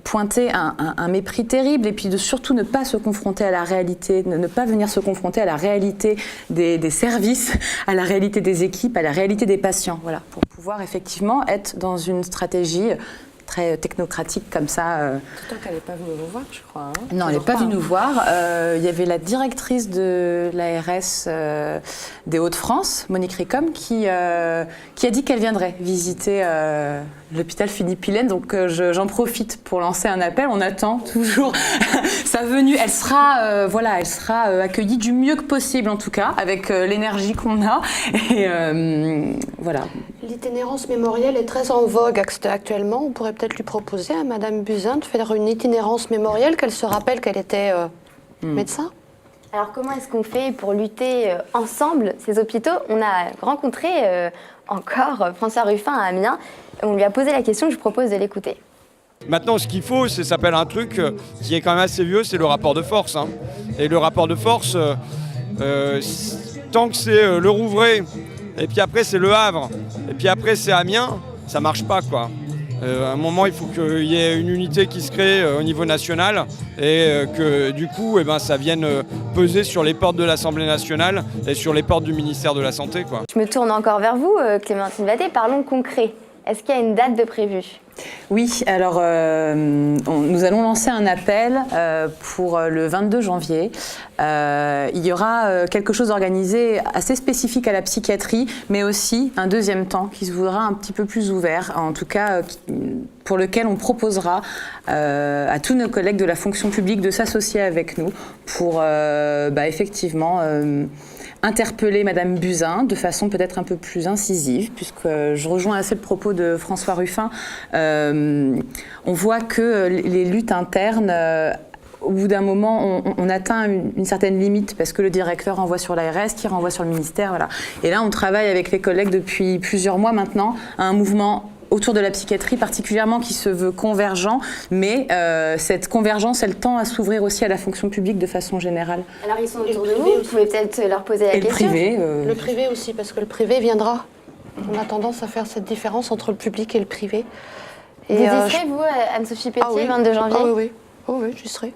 pointer un mépris terrible, et puis de surtout ne pas se confronter à la réalité, ne pas venir se confronter à la réalité des services, à la réalité des équipes, à la réalité des patients, voilà, pour pouvoir effectivement être dans une stratégie très technocratique comme ça. D'autant qu'elle n'est pas venue nous voir, je crois. Hein. Non, elle n'est pas venue nous voir. Il y avait la directrice de l'ARS des Hauts-de-France, Monique Ricom, qui a dit qu'elle viendrait visiter l'hôpital Philippe Pillen. Donc j'en profite pour lancer un appel. On attend toujours sa venue. Elle sera, accueillie du mieux que possible, en tout cas, avec l'énergie qu'on a. Et voilà. L'itinérance mémorielle est très en vogue actuellement. On pourrait peut-être lui proposer à Madame Buzyn de faire une itinérance mémorielle, qu'elle se rappelle qu'elle était médecin. Alors comment est-ce qu'on fait pour lutter ensemble ces hôpitaux? On a rencontré encore François Ruffin à Amiens. On lui a posé la question, je vous propose de l'écouter. Maintenant, ce qu'il faut, ça s'appelle un truc qui est quand même assez vieux, c'est le rapport de force. Hein. Et le rapport de force, tant que c'est le Rouvray, et puis après c'est le Havre, et puis après c'est Amiens, ça marche pas, quoi. À un moment, il faut qu'il y ait une unité qui se crée au niveau national et que du coup, ça vienne peser sur les portes de l'Assemblée nationale et sur les portes du ministère de la Santé, quoi. Je me tourne encore vers vous, Clémentine Vatté. Parlons concret. Est-ce qu'il y a une date de prévue? Oui, alors nous allons lancer un appel pour le 22 janvier. Il y aura quelque chose organisé assez spécifique à la psychiatrie, mais aussi un deuxième temps qui se voudra un petit peu plus ouvert, en tout cas pour lequel on proposera à tous nos collègues de la fonction publique de s'associer avec nous pour effectivement interpeller Madame Buzyn de façon peut-être un peu plus incisive, puisque je rejoins assez le propos de François Ruffin. On voit que les luttes internes, au bout d'un moment, on atteint une certaine limite parce que le directeur renvoie sur l'ARS, qui renvoie sur le ministère. Voilà. Et là, on travaille avec les collègues depuis plusieurs mois maintenant à un mouvement autour de la psychiatrie particulièrement qui se veut convergent, mais cette convergence, elle tend à s'ouvrir aussi à la fonction publique de façon générale. Alors ils sont autour de vous, vous pouvez peut-être leur poser la question. Le privé aussi, parce que le privé viendra. On a tendance à faire cette différence entre le public et le privé. Et vous y serez, vous, Anne-Sophie Pétier, 22 janvier? Oui, j'y serai.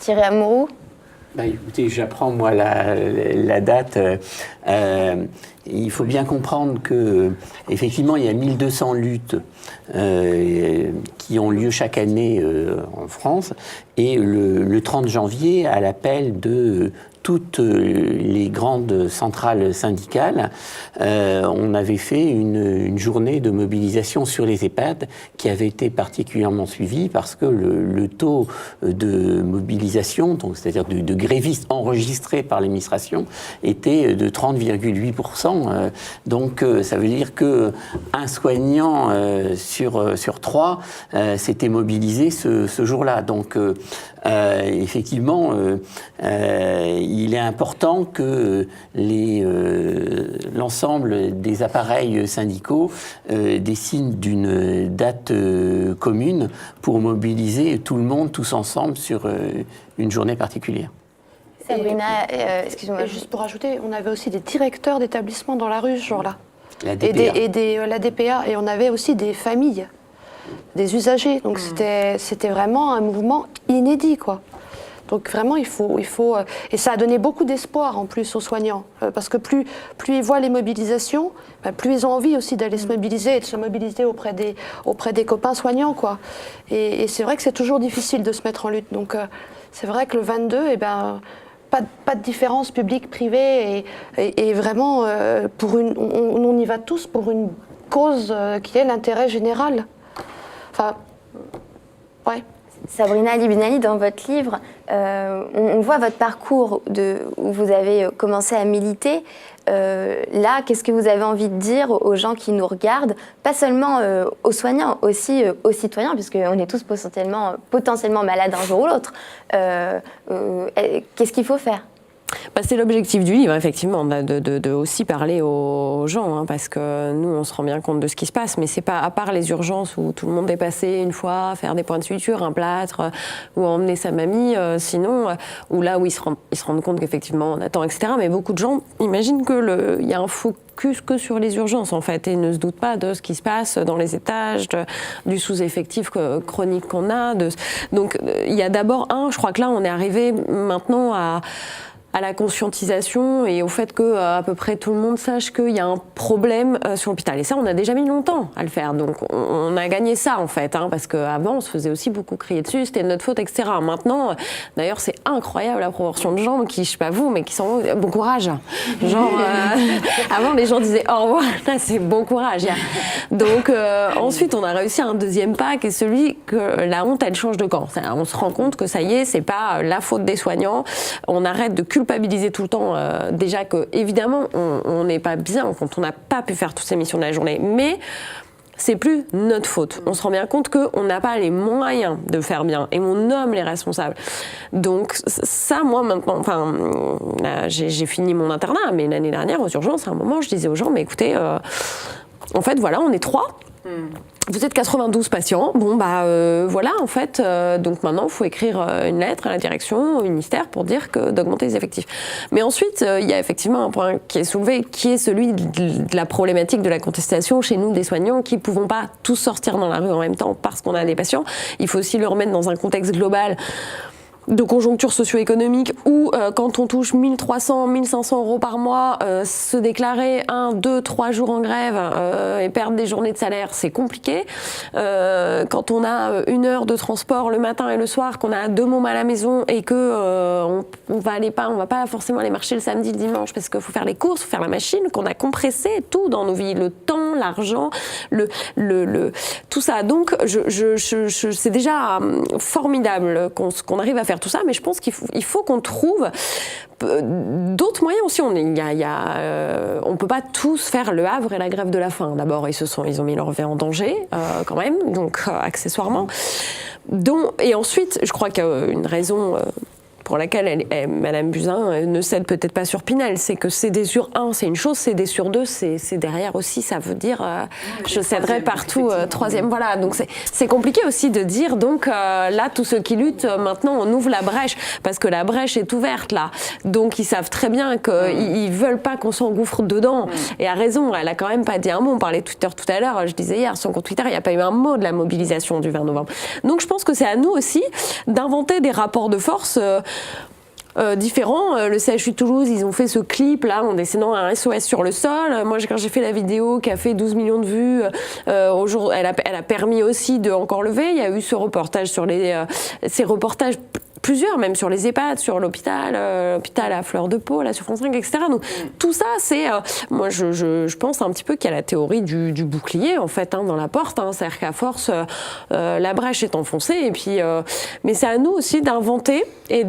Thierry Amouroux? Écoutez, j'apprends moi la date. Il faut bien comprendre que effectivement il y a 1200 luttes qui ont lieu chaque année en France, et le 30 janvier, à l'appel de toutes les grandes centrales syndicales, on avait fait une journée de mobilisation sur les EHPAD qui avait été particulièrement suivie parce que le taux de mobilisation, donc c'est-à-dire de grévistes enregistrés par l'administration, était de 30,8%. Donc ça veut dire qu'un soignant sur 3 s'était mobilisé ce jour-là. Donc effectivement, il est important que l'ensemble des appareils syndicaux décident d'une date commune pour mobiliser tout le monde, tous ensemble, sur une journée particulière. Sabrina, excusez-moi. Juste pour ajouter, on avait aussi des directeurs d'établissements dans la rue ce jour-là. La DPA. La DPA. Et on avait aussi des familles, des usagers. Donc c'était vraiment un mouvement inédit, quoi. Donc vraiment, il faut et ça a donné beaucoup d'espoir en plus aux soignants, parce que plus ils voient les mobilisations, plus ils ont envie aussi d'aller se mobiliser et de se mobiliser auprès des copains soignants, quoi. Et c'est vrai que c'est toujours difficile de se mettre en lutte. Donc c'est vrai que le 22, pas de différence publique-privée et vraiment on y va tous pour une cause qui est l'intérêt général. Enfin, ouais. Sabrina Ali Benali, dans votre livre, on voit votre parcours où vous avez commencé à militer. Là, qu'est-ce que vous avez envie de dire aux gens qui nous regardent, pas seulement aux soignants, aussi aux citoyens, puisqu'on est tous potentiellement malades un jour ou l'autre. Qu'est-ce qu'il faut faire ? C'est l'objectif du livre, effectivement, de aussi parler aux gens, parce que nous, on se rend bien compte de ce qui se passe, mais c'est pas, à part les urgences où tout le monde est passé une fois, faire des points de suture, un plâtre, ou emmener sa mamie, sinon, ou là où ils se rendent compte qu'effectivement on attend, etc. Mais beaucoup de gens imaginent qu'il y a un focus que sur les urgences, en fait, et ne se doutent pas de ce qui se passe dans les étages, du sous-effectif chronique qu'on a. Donc, il y a d'abord je crois que là, on est arrivé maintenant à à la conscientisation et au fait que à peu près tout le monde sache qu'il y a un problème sur l'hôpital. Et ça, on a déjà mis longtemps à le faire. Donc on a gagné ça en fait, parce qu'avant on se faisait aussi beaucoup crier dessus, c'était de notre faute, etc. Maintenant, d'ailleurs, c'est incroyable la proportion de gens qui, je sais pas vous, mais qui sont bon courage. Genre, avant les gens disaient au revoir, là c'est bon courage. Donc ensuite, on a réussi un deuxième pas qui est celui que la honte, elle change de camp. On se rend compte que ça y est, c'est pas la faute des soignants. On arrête de culpabiliser tout le temps. Déjà que, évidemment, on n'est pas bien quand on n'a pas pu faire toutes ces missions de la journée. Mais c'est plus notre faute. On se rend bien compte qu'on n'a pas les moyens de faire bien et on nomme les responsables. Donc ça, moi maintenant, là, j'ai fini mon internat, mais l'année dernière aux urgences, à un moment, je disais aux gens, mais écoutez, en fait, voilà, on est 3. Vous êtes 92 patients, voilà en fait, donc maintenant il faut écrire une lettre à la direction, au ministère pour dire d'augmenter les effectifs. Mais ensuite, il y a effectivement un point qui est soulevé, qui est celui de la problématique de la contestation chez nous des soignants qui ne pouvons pas tous sortir dans la rue en même temps parce qu'on a des patients. Il faut aussi le remettre dans un contexte global de conjoncture socio-économique où quand on touche 1300, 1500 euros par mois, se déclarer 1, 2, 3 jours en grève et perdre des journées de salaire, c'est compliqué. Quand on a 1 heure de transport le matin et le soir, qu'on a 2 mômes à la maison et que on va pas forcément aller marcher le samedi, le dimanche parce qu'il faut faire les courses, faut faire la machine, qu'on a compressé tout dans nos vies, le temps, l'argent, tout ça. Donc c'est déjà formidable qu'on arrive à faire tout ça, mais je pense qu'il faut qu'on trouve d'autres moyens aussi. On peut pas tous faire le Havre et la grève de la faim. D'abord, ils ont mis leur vie en danger quand même, donc accessoirement. Et ensuite, je crois qu'il y a une raison pour laquelle Madame Buzyn ne cède peut-être pas sur Pinel, c'est que CD sur 1, c'est une chose, CD sur 2, c'est derrière aussi, ça veut dire je céderai partout, troisième, voilà. Donc c'est compliqué aussi de dire, donc là, tous ceux qui luttent, maintenant, on ouvre la brèche, parce que la brèche est ouverte, là. Donc ils savent très bien qu'ils veulent pas qu'on s'engouffre dedans. Et à raison, elle a quand même pas dit un mot. On parlait de Twitter tout à l'heure, je disais hier, son compte Twitter, il n'y a pas eu un mot de la mobilisation du 20 novembre. Donc je pense que c'est à nous aussi d'inventer des rapports de force différents. Le CHU de Toulouse, ils ont fait ce clip là en dessinant un SOS sur le sol. Moi, quand j'ai fait la vidéo qui a fait 12 millions de vues, elle a permis aussi de encore lever. Il y a eu ce reportage sur ces reportages, plusieurs même sur les EHPAD, sur l'hôpital à Fleur de Pau, là sur France 5, etc. Donc tout ça, c'est moi je pense un petit peu qu'il y a la théorie du bouclier en fait dans la porte. C'est-à-dire qu'à force la brèche est enfoncée et puis mais c'est à nous aussi d'inventer et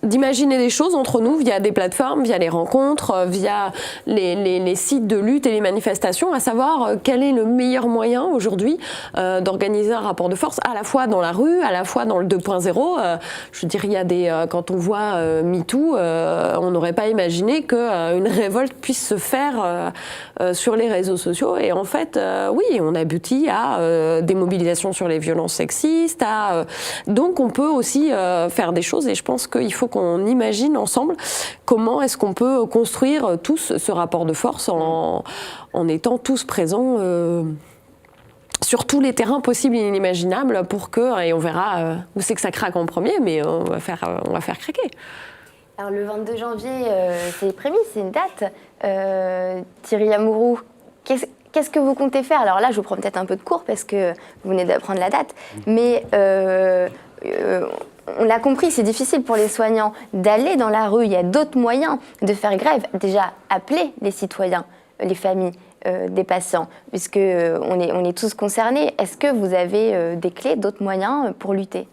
d'imaginer des choses entre nous via des plateformes, via les rencontres, via les sites de lutte et les manifestations, à savoir quel est le meilleur moyen aujourd'hui d'organiser un rapport de force à la fois dans la rue, à la fois dans le 2.0. Je veux dire, il y a quand on voit MeToo, on n'aurait pas imaginé qu'une révolte puisse se faire sur les réseaux sociaux. Et en fait, oui, on aboutit à des mobilisations sur les violences sexistes. Donc on peut aussi faire des choses et je pense qu'il faut qu'on imagine ensemble comment est-ce qu'on peut construire tous ce rapport de force en étant tous présents sur tous les terrains possibles et inimaginables pour et on verra où c'est que ça craque en premier, mais on va faire craquer. Alors le 22 janvier, c'est les prémices, c'est une date. Thierry Lamourou, qu'est-ce que vous comptez faire? Alors là, je vous prends peut-être un peu de cours parce que vous venez d'apprendre la date, mais on l'a compris, c'est difficile pour les soignants d'aller dans la rue. Il y a d'autres moyens de faire grève. Déjà, appeler les citoyens, les familles des patients, puisque on est tous concernés. Est-ce que vous avez des clés, d'autres moyens pour lutter?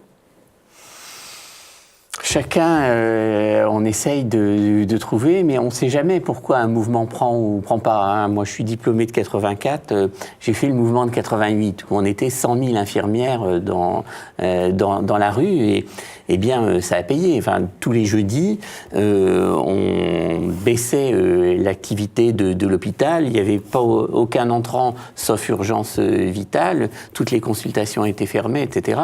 Chacun, on essaye de trouver, mais on ne sait jamais pourquoi un mouvement prend ou prend pas. Moi, je suis diplômé de 84, j'ai fait le mouvement de 88, où on était 100 000 infirmières dans la rue, et bien, ça a payé. Enfin, tous les jeudis, on baissait l'activité de l'hôpital. Il n'y avait pas aucun entrant, sauf urgence vitale. Toutes les consultations étaient fermées, etc.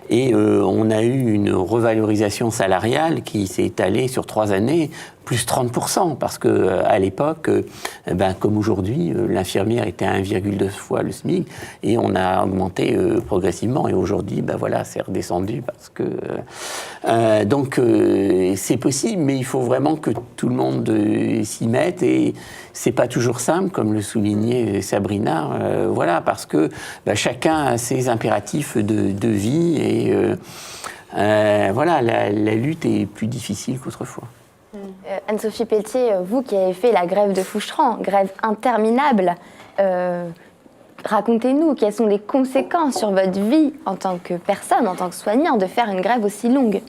Et on a eu une revalorisation salariale qui s'est étalée sur 3 années, plus 30%, parce qu'à l'époque, comme aujourd'hui, l'infirmière était à 1,2 fois le SMIC, et on a augmenté progressivement. Et aujourd'hui, voilà, c'est redescendu parce que Donc c'est possible, mais il faut vraiment que tout le monde s'y mette, et c'est pas toujours simple, comme le soulignait Sabrina, voilà, parce que chacun a ses impératifs de vie, et voilà, la lutte est plus difficile qu'autrefois. Anne-Sophie Pelletier, vous qui avez fait la grève de Foucheran, grève interminable, racontez-nous quelles sont les conséquences sur votre vie en tant que personne, en tant que soignant, de faire une grève aussi longue.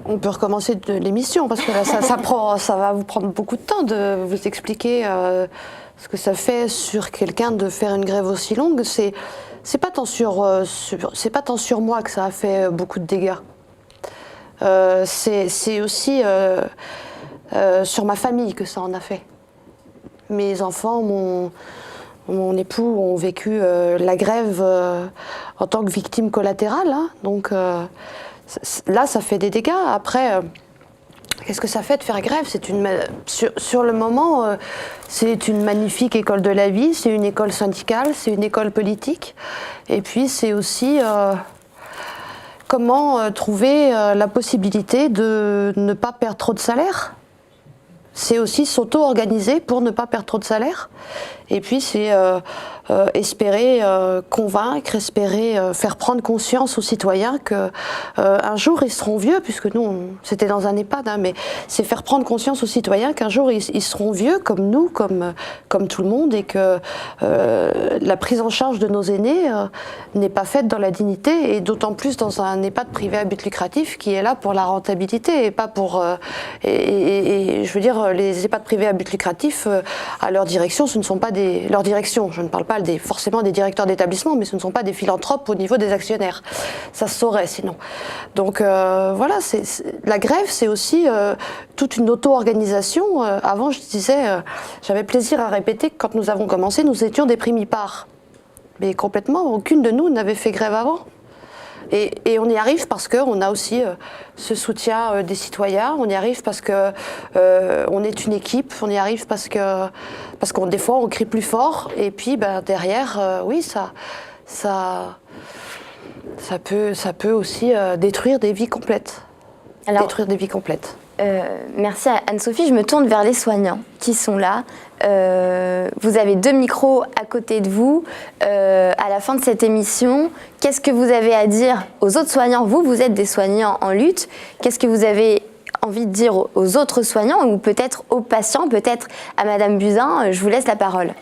On peut recommencer de l'émission, parce que là, ça va vous prendre beaucoup de temps de vous expliquer ce que ça fait sur quelqu'un de faire une grève aussi longue. C'est pas tant sur moi que ça a fait beaucoup de dégâts. C'est aussi sur ma famille que ça en a fait. Mes enfants, mon époux ont vécu la grève en tant que victime collatérale, hein. Donc là, ça fait des dégâts. Après, qu'est-ce que ça fait de faire grève? Sur le moment, c'est une magnifique école de la vie, c'est une école syndicale, c'est une école politique. Et puis, c'est aussi comment trouver la possibilité de ne pas perdre trop de salaire. C'est aussi s'auto-organiser pour ne pas perdre trop de salaire. Et puis c'est espérer convaincre, espérer faire prendre conscience aux citoyens qu'un jour ils seront vieux, puisque nous c'était dans un EHPAD, hein, mais c'est faire prendre conscience aux citoyens qu'un jour ils seront vieux comme nous, comme tout le monde, et que la prise en charge de nos aînés n'est pas faite dans la dignité, et d'autant plus dans un EHPAD privé à but lucratif qui est là pour la rentabilité et pas pour... et je veux dire, les EHPAD privés à but lucratif, à leur direction, ce ne sont pas leur direction, je ne parle pas forcément des directeurs d'établissement, mais ce ne sont pas des philanthropes au niveau des actionnaires. Ça se saurait sinon. Donc voilà, la grève, c'est aussi toute une auto-organisation. Avant, je disais, j'avais plaisir à répéter que quand nous avons commencé, nous étions des primipares. Mais complètement, aucune de nous n'avait fait grève avant. Et on y arrive parce qu'on a aussi ce soutien des citoyens, on y arrive parce qu'on est une équipe, on y arrive parce qu'on des fois on crie plus fort, et puis derrière, oui, ça peut aussi détruire des vies complètes. Merci à Anne-Sophie. Je me tourne vers les soignants qui sont là. Vous avez 2 micros à côté de vous. À la fin de cette émission, qu'est-ce que vous avez à dire aux autres soignants? Vous êtes des soignants en lutte. Qu'est-ce que vous avez envie de dire aux autres soignants, ou peut-être aux patients, peut-être à Madame Buzyn? Je vous laisse la parole.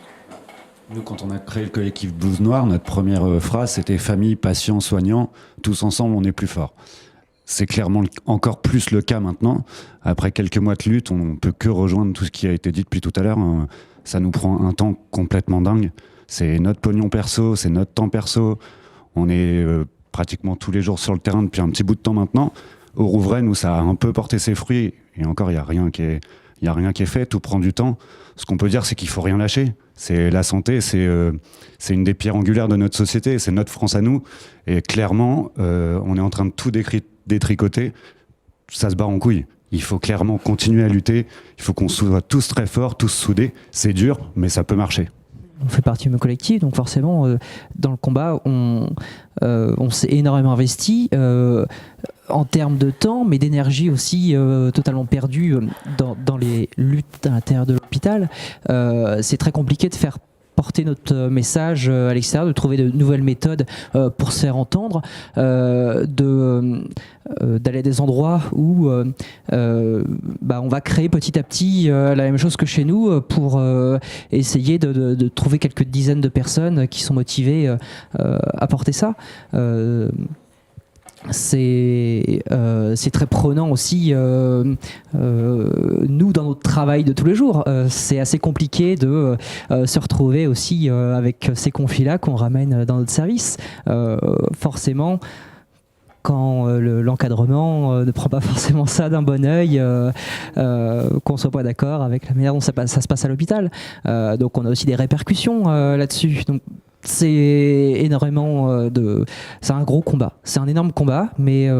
Nous, quand on a créé le collectif Blouse Noire, notre première phrase, c'était « Famille, patients, soignants, tous ensemble, on est plus forts ». C'est clairement encore plus le cas maintenant. Après quelques mois de lutte, on ne peut que rejoindre tout ce qui a été dit depuis tout à l'heure. Ça nous prend un temps complètement dingue. C'est notre pognon perso, c'est notre temps perso. On est pratiquement tous les jours sur le terrain depuis un petit bout de temps maintenant. Au Rouvray, nous, ça a un peu porté ses fruits. Et encore, il n'y a rien qui est fait. Tout prend du temps. Ce qu'on peut dire, c'est qu'il ne faut rien lâcher. C'est la santé, c'est une des pierres angulaires de notre société. C'est notre France à nous. Et clairement, on est en train de tout détricoter. Ça se barre en couille. Il faut clairement continuer à lutter. Il faut qu'on soit tous très forts, tous soudés. C'est dur, mais ça peut marcher. On fait partie du même collectif, donc forcément, dans le combat, on s'est énormément investi en termes de temps, mais d'énergie aussi totalement perdue dans les luttes à l'intérieur de l'hôpital. C'est très compliqué de faire porter notre message à l'extérieur, de trouver de nouvelles méthodes pour se faire entendre, d'aller à des endroits où on va créer petit à petit la même chose que chez nous pour essayer de trouver quelques dizaines de personnes qui sont motivées à porter ça. C'est très prenant aussi, nous, dans notre travail de tous les jours. C'est assez compliqué de se retrouver aussi avec ces conflits-là qu'on ramène dans notre service. Forcément, quand l'encadrement ne prend pas forcément ça d'un bon œil, qu'on ne soit pas d'accord avec la manière dont ça se passe à l'hôpital. Donc on a aussi des répercussions là-dessus. Donc, c'est énormément c'est un gros combat, c'est un énorme combat, mais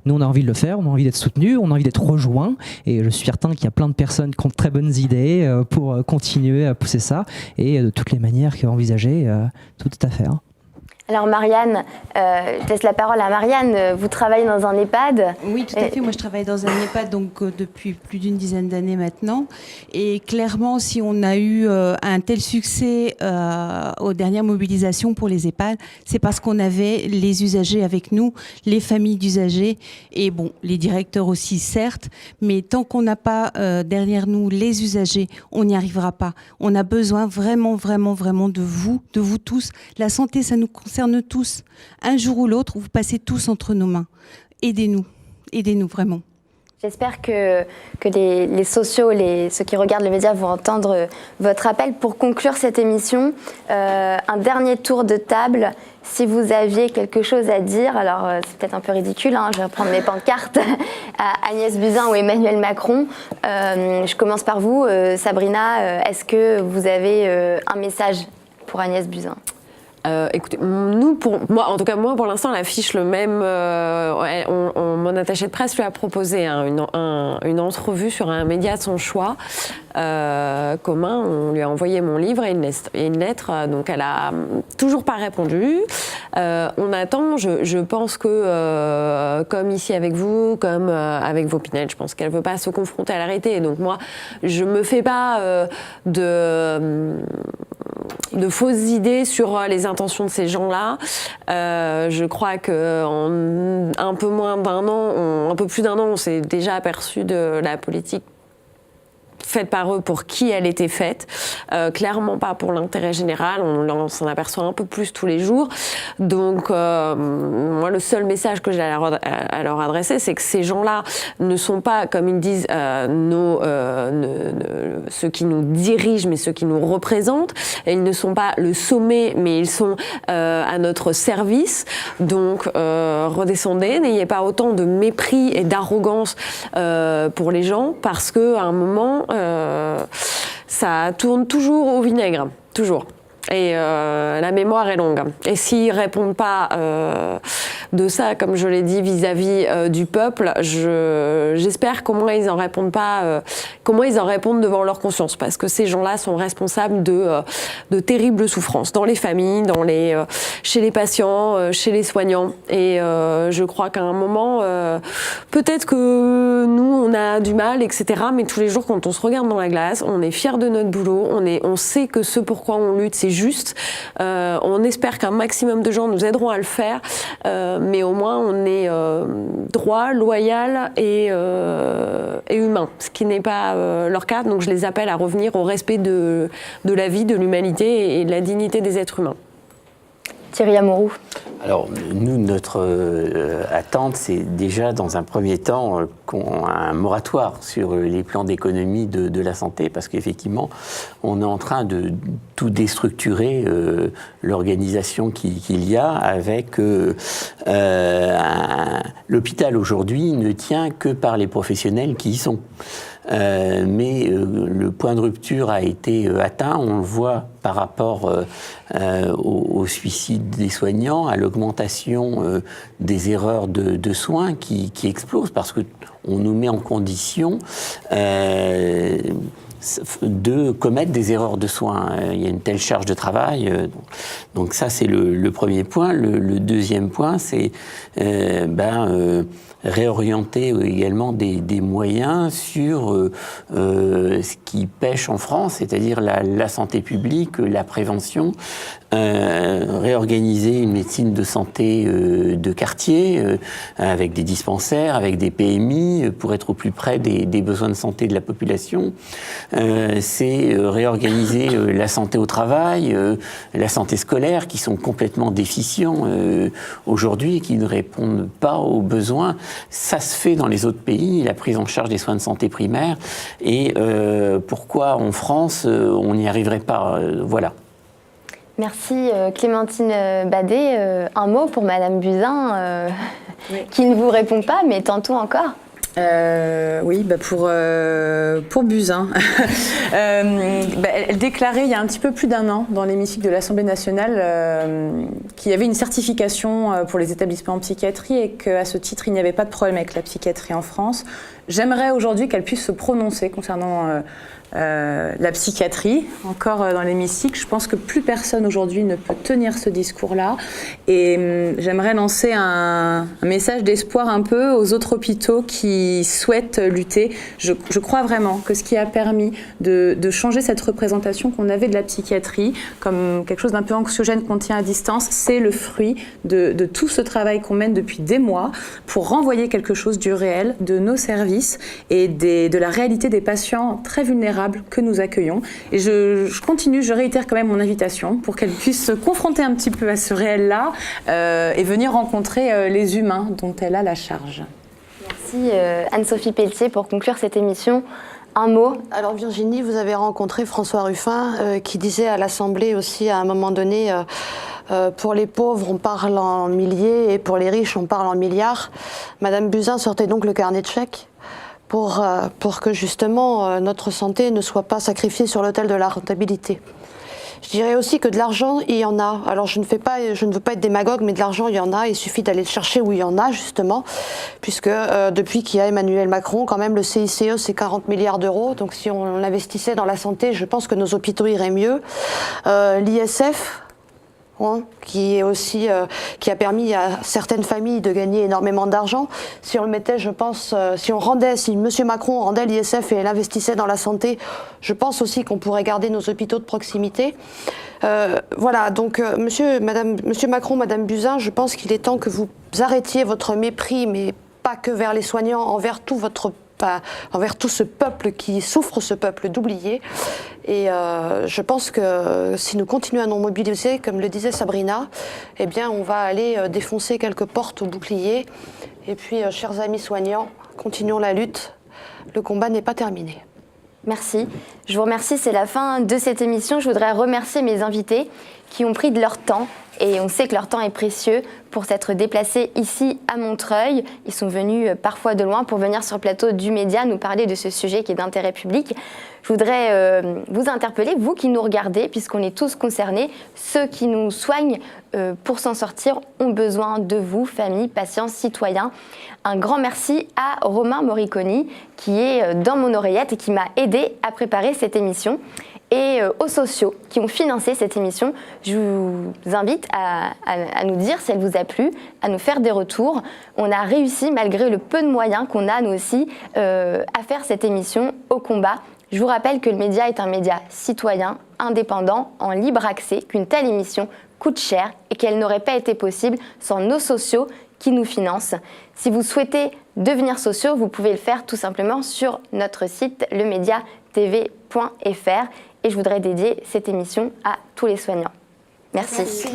nous on a envie de le faire, on a envie d'être soutenus, on a envie d'être rejoints, et je suis certain qu'il y a plein de personnes qui ont de très bonnes idées pour continuer à pousser ça, et de toutes les manières envisagées, tout à fait. Alors Marianne, je laisse la parole à Marianne. Vous travaillez dans un EHPAD. Oui, tout à fait. Moi, je travaille dans un EHPAD depuis plus d'une dizaine d'années maintenant. Et clairement, si on a eu un tel succès aux dernières mobilisations pour les EHPAD, c'est parce qu'on avait les usagers avec nous, les familles d'usagers et bon, les directeurs aussi, certes. Mais tant qu'on n'a pas derrière nous les usagers, on n'y arrivera pas. On a besoin vraiment, vraiment, vraiment de vous tous. La santé, ça nous concerne tous. Un jour ou l'autre, vous passez tous entre nos mains. Aidez-nous vraiment. J'espère que les sociaux, ceux qui regardent le média vont entendre votre appel. Pour conclure cette émission, un dernier tour de table. Si vous aviez quelque chose à dire, alors c'est peut-être un peu ridicule, je vais reprendre mes pancartes à Agnès Buzyn ou Emmanuel Macron. Je commence par vous, Sabrina. Est-ce que vous avez un message pour Agnès Buzyn ? Écoutez, moi pour l'instant, elle affiche le même. Mon attaché de presse lui a proposé une entrevue sur un média de son choix commun. On lui a envoyé mon livre et une lettre. Donc elle a toujours pas répondu. On attend. Je pense que comme ici avec vous, comme avec vos Pinel, je pense qu'elle veut pas se confronter à la réalité. Donc moi, je me fais pas de fausses idées sur les intentions de ces gens-là. Je crois qu'en un peu plus d'un an, on s'est déjà aperçu de la politique faite par eux pour qui elle était faite, clairement pas pour l'intérêt général, on s'en aperçoit un peu plus tous les jours. Donc moi le seul message que j'ai à leur adresser, c'est que ces gens-là ne sont pas, comme ils disent, ceux qui nous dirigent, mais ceux qui nous représentent. Et ils ne sont pas le sommet, mais ils sont à notre service. Donc redescendez, n'ayez pas autant de mépris et d'arrogance pour les gens, parce qu'à un moment, ça tourne toujours au vinaigre, toujours. Et la mémoire est longue. Et s'ils répondent pas de ça, comme je l'ai dit, vis-à-vis du peuple, j'espère qu'au moins ils en répondent pas. Comment ils en répondent devant leur conscience, parce que ces gens-là sont responsables de terribles souffrances dans les familles, chez les patients, chez les soignants. Et je crois qu'à un moment, peut-être que nous on a du mal, etc. Mais tous les jours, quand on se regarde dans la glace, on est fiers de notre boulot. On sait que ce pourquoi on lutte, c'est juste. On espère qu'un maximum de gens nous aideront à le faire, mais au moins on est droit, loyal et humain, ce qui n'est pas leur cas. Donc je les appelle à revenir au respect de la vie, de l'humanité et de la dignité des êtres humains. Thierry Amorou. Alors, nous, notre attente, c'est déjà, dans un premier temps, un moratoire sur les plans d'économie de la santé, parce qu'effectivement, on est en train de tout déstructurer l'organisation qu'il y a avec l'hôpital aujourd'hui ne tient que par les professionnels qui y sont. Mais le point de rupture a été atteint, on le voit par rapport au suicide des soignants, à l'augmentation des erreurs de soins qui explosent, parce qu'on nous met en condition de commettre des erreurs de soins. Il y a une telle charge de travail. Donc ça, c'est le premier point. Le deuxième point, c'est réorienter également des moyens sur ce qui pêche en France, c'est-à-dire la santé publique, la prévention, réorganiser une médecine de santé de quartier avec des dispensaires, avec des PMI pour être au plus près des besoins de santé de la population. C'est réorganiser la santé au travail, la santé scolaire, qui sont complètement déficients aujourd'hui et qui ne répondent pas aux besoins. Ça se fait dans les autres pays, la prise en charge des soins de santé primaires. Et pourquoi en France, on n'y arriverait pas voilà. Merci Clémentine Badet. Un mot pour Madame Buzyn, qui ne vous répond pas, mais tantôt encore. Oui, pour Buzyn. Elle déclarait il y a un petit peu plus d'un an dans l'hémicycle de l'Assemblée nationale qu'il y avait une certification pour les établissements en psychiatrie et qu'à ce titre, il n'y avait pas de problème avec la psychiatrie en France. J'aimerais aujourd'hui qu'elle puisse se prononcer concernant La psychiatrie, encore dans l'hémicycle, je pense que plus personne aujourd'hui ne peut tenir ce discours-là. Et j'aimerais lancer un message d'espoir un peu aux autres hôpitaux qui souhaitent lutter. Je crois vraiment que ce qui a permis de changer cette représentation qu'on avait de la psychiatrie comme quelque chose d'un peu anxiogène qu'on tient à distance, c'est le fruit de tout ce travail qu'on mène depuis des mois pour renvoyer quelque chose du réel, de nos services et de la réalité des patients très vulnérables que nous accueillons. Et je continue, je réitère quand même mon invitation pour qu'elle puisse se confronter un petit peu à ce réel-là et venir rencontrer les humains dont elle a la charge. Merci Anne-Sophie Pelletier pour conclure cette émission. Un mot. Alors Virginie, vous avez rencontré François Ruffin qui disait à l'Assemblée aussi à un moment donné pour les pauvres on parle en milliers et pour les riches on parle en milliards. Madame Buzyn sortait donc le carnet de chèques pour que justement notre santé ne soit pas sacrifiée sur l'autel de la rentabilité. Je dirais aussi que de l'argent, il y en a. Alors je ne veux pas être démagogue, mais de l'argent, il y en a. Il suffit d'aller le chercher où il y en a, justement, puisque depuis qu'il y a Emmanuel Macron, quand même, le CICE, c'est 40 milliards d'euros. Donc si on l'investissait dans la santé, je pense que nos hôpitaux iraient mieux. L'ISF, qui a permis à certaines familles de gagner énormément d'argent. Si on le mettait, je pense, si M. Macron rendait l'ISF et l'investissait dans la santé, je pense aussi qu'on pourrait garder nos hôpitaux de proximité. Voilà, donc Monsieur Macron, Madame Buzyn, je pense qu'il est temps que vous arrêtiez votre mépris, mais pas que vers les soignants, envers tout ce peuple qui souffre, ce peuple d'oubliés. Et je pense que si nous continuons à nous mobiliser, comme le disait Sabrina, eh bien on va aller défoncer quelques portes au bouclier. Et puis, chers amis soignants, continuons la lutte. Le combat n'est pas terminé. Merci. Je vous remercie, c'est la fin de cette émission. Je voudrais remercier mes invités qui ont pris de leur temps, et on sait que leur temps est précieux, pour s'être déplacés ici à Montreuil. Ils sont venus parfois de loin pour venir sur le plateau du Média nous parler de ce sujet qui est d'intérêt public. Je voudrais vous interpeller, vous qui nous regardez, puisqu'on est tous concernés. Ceux qui nous soignent pour s'en sortir ont besoin de vous, familles, patients, citoyens. Un grand merci à Romain Moriconi, qui est dans mon oreillette et qui m'a aidé à préparer cette émission. Et aux sociaux qui ont financé cette émission. Je vous invite à nous dire si elle vous a plu, à nous faire des retours. On a réussi, malgré le peu de moyens qu'on a, nous aussi, à faire cette émission au combat. Je vous rappelle que le Média est un média citoyen, indépendant, en libre accès, qu'une telle émission coûte cher et qu'elle n'aurait pas été possible sans nos sociaux qui nous financent. Si vous souhaitez devenir sociaux, vous pouvez le faire tout simplement sur notre site lemediatv.fr. Et je voudrais dédier cette émission à tous les soignants. Merci. Merci.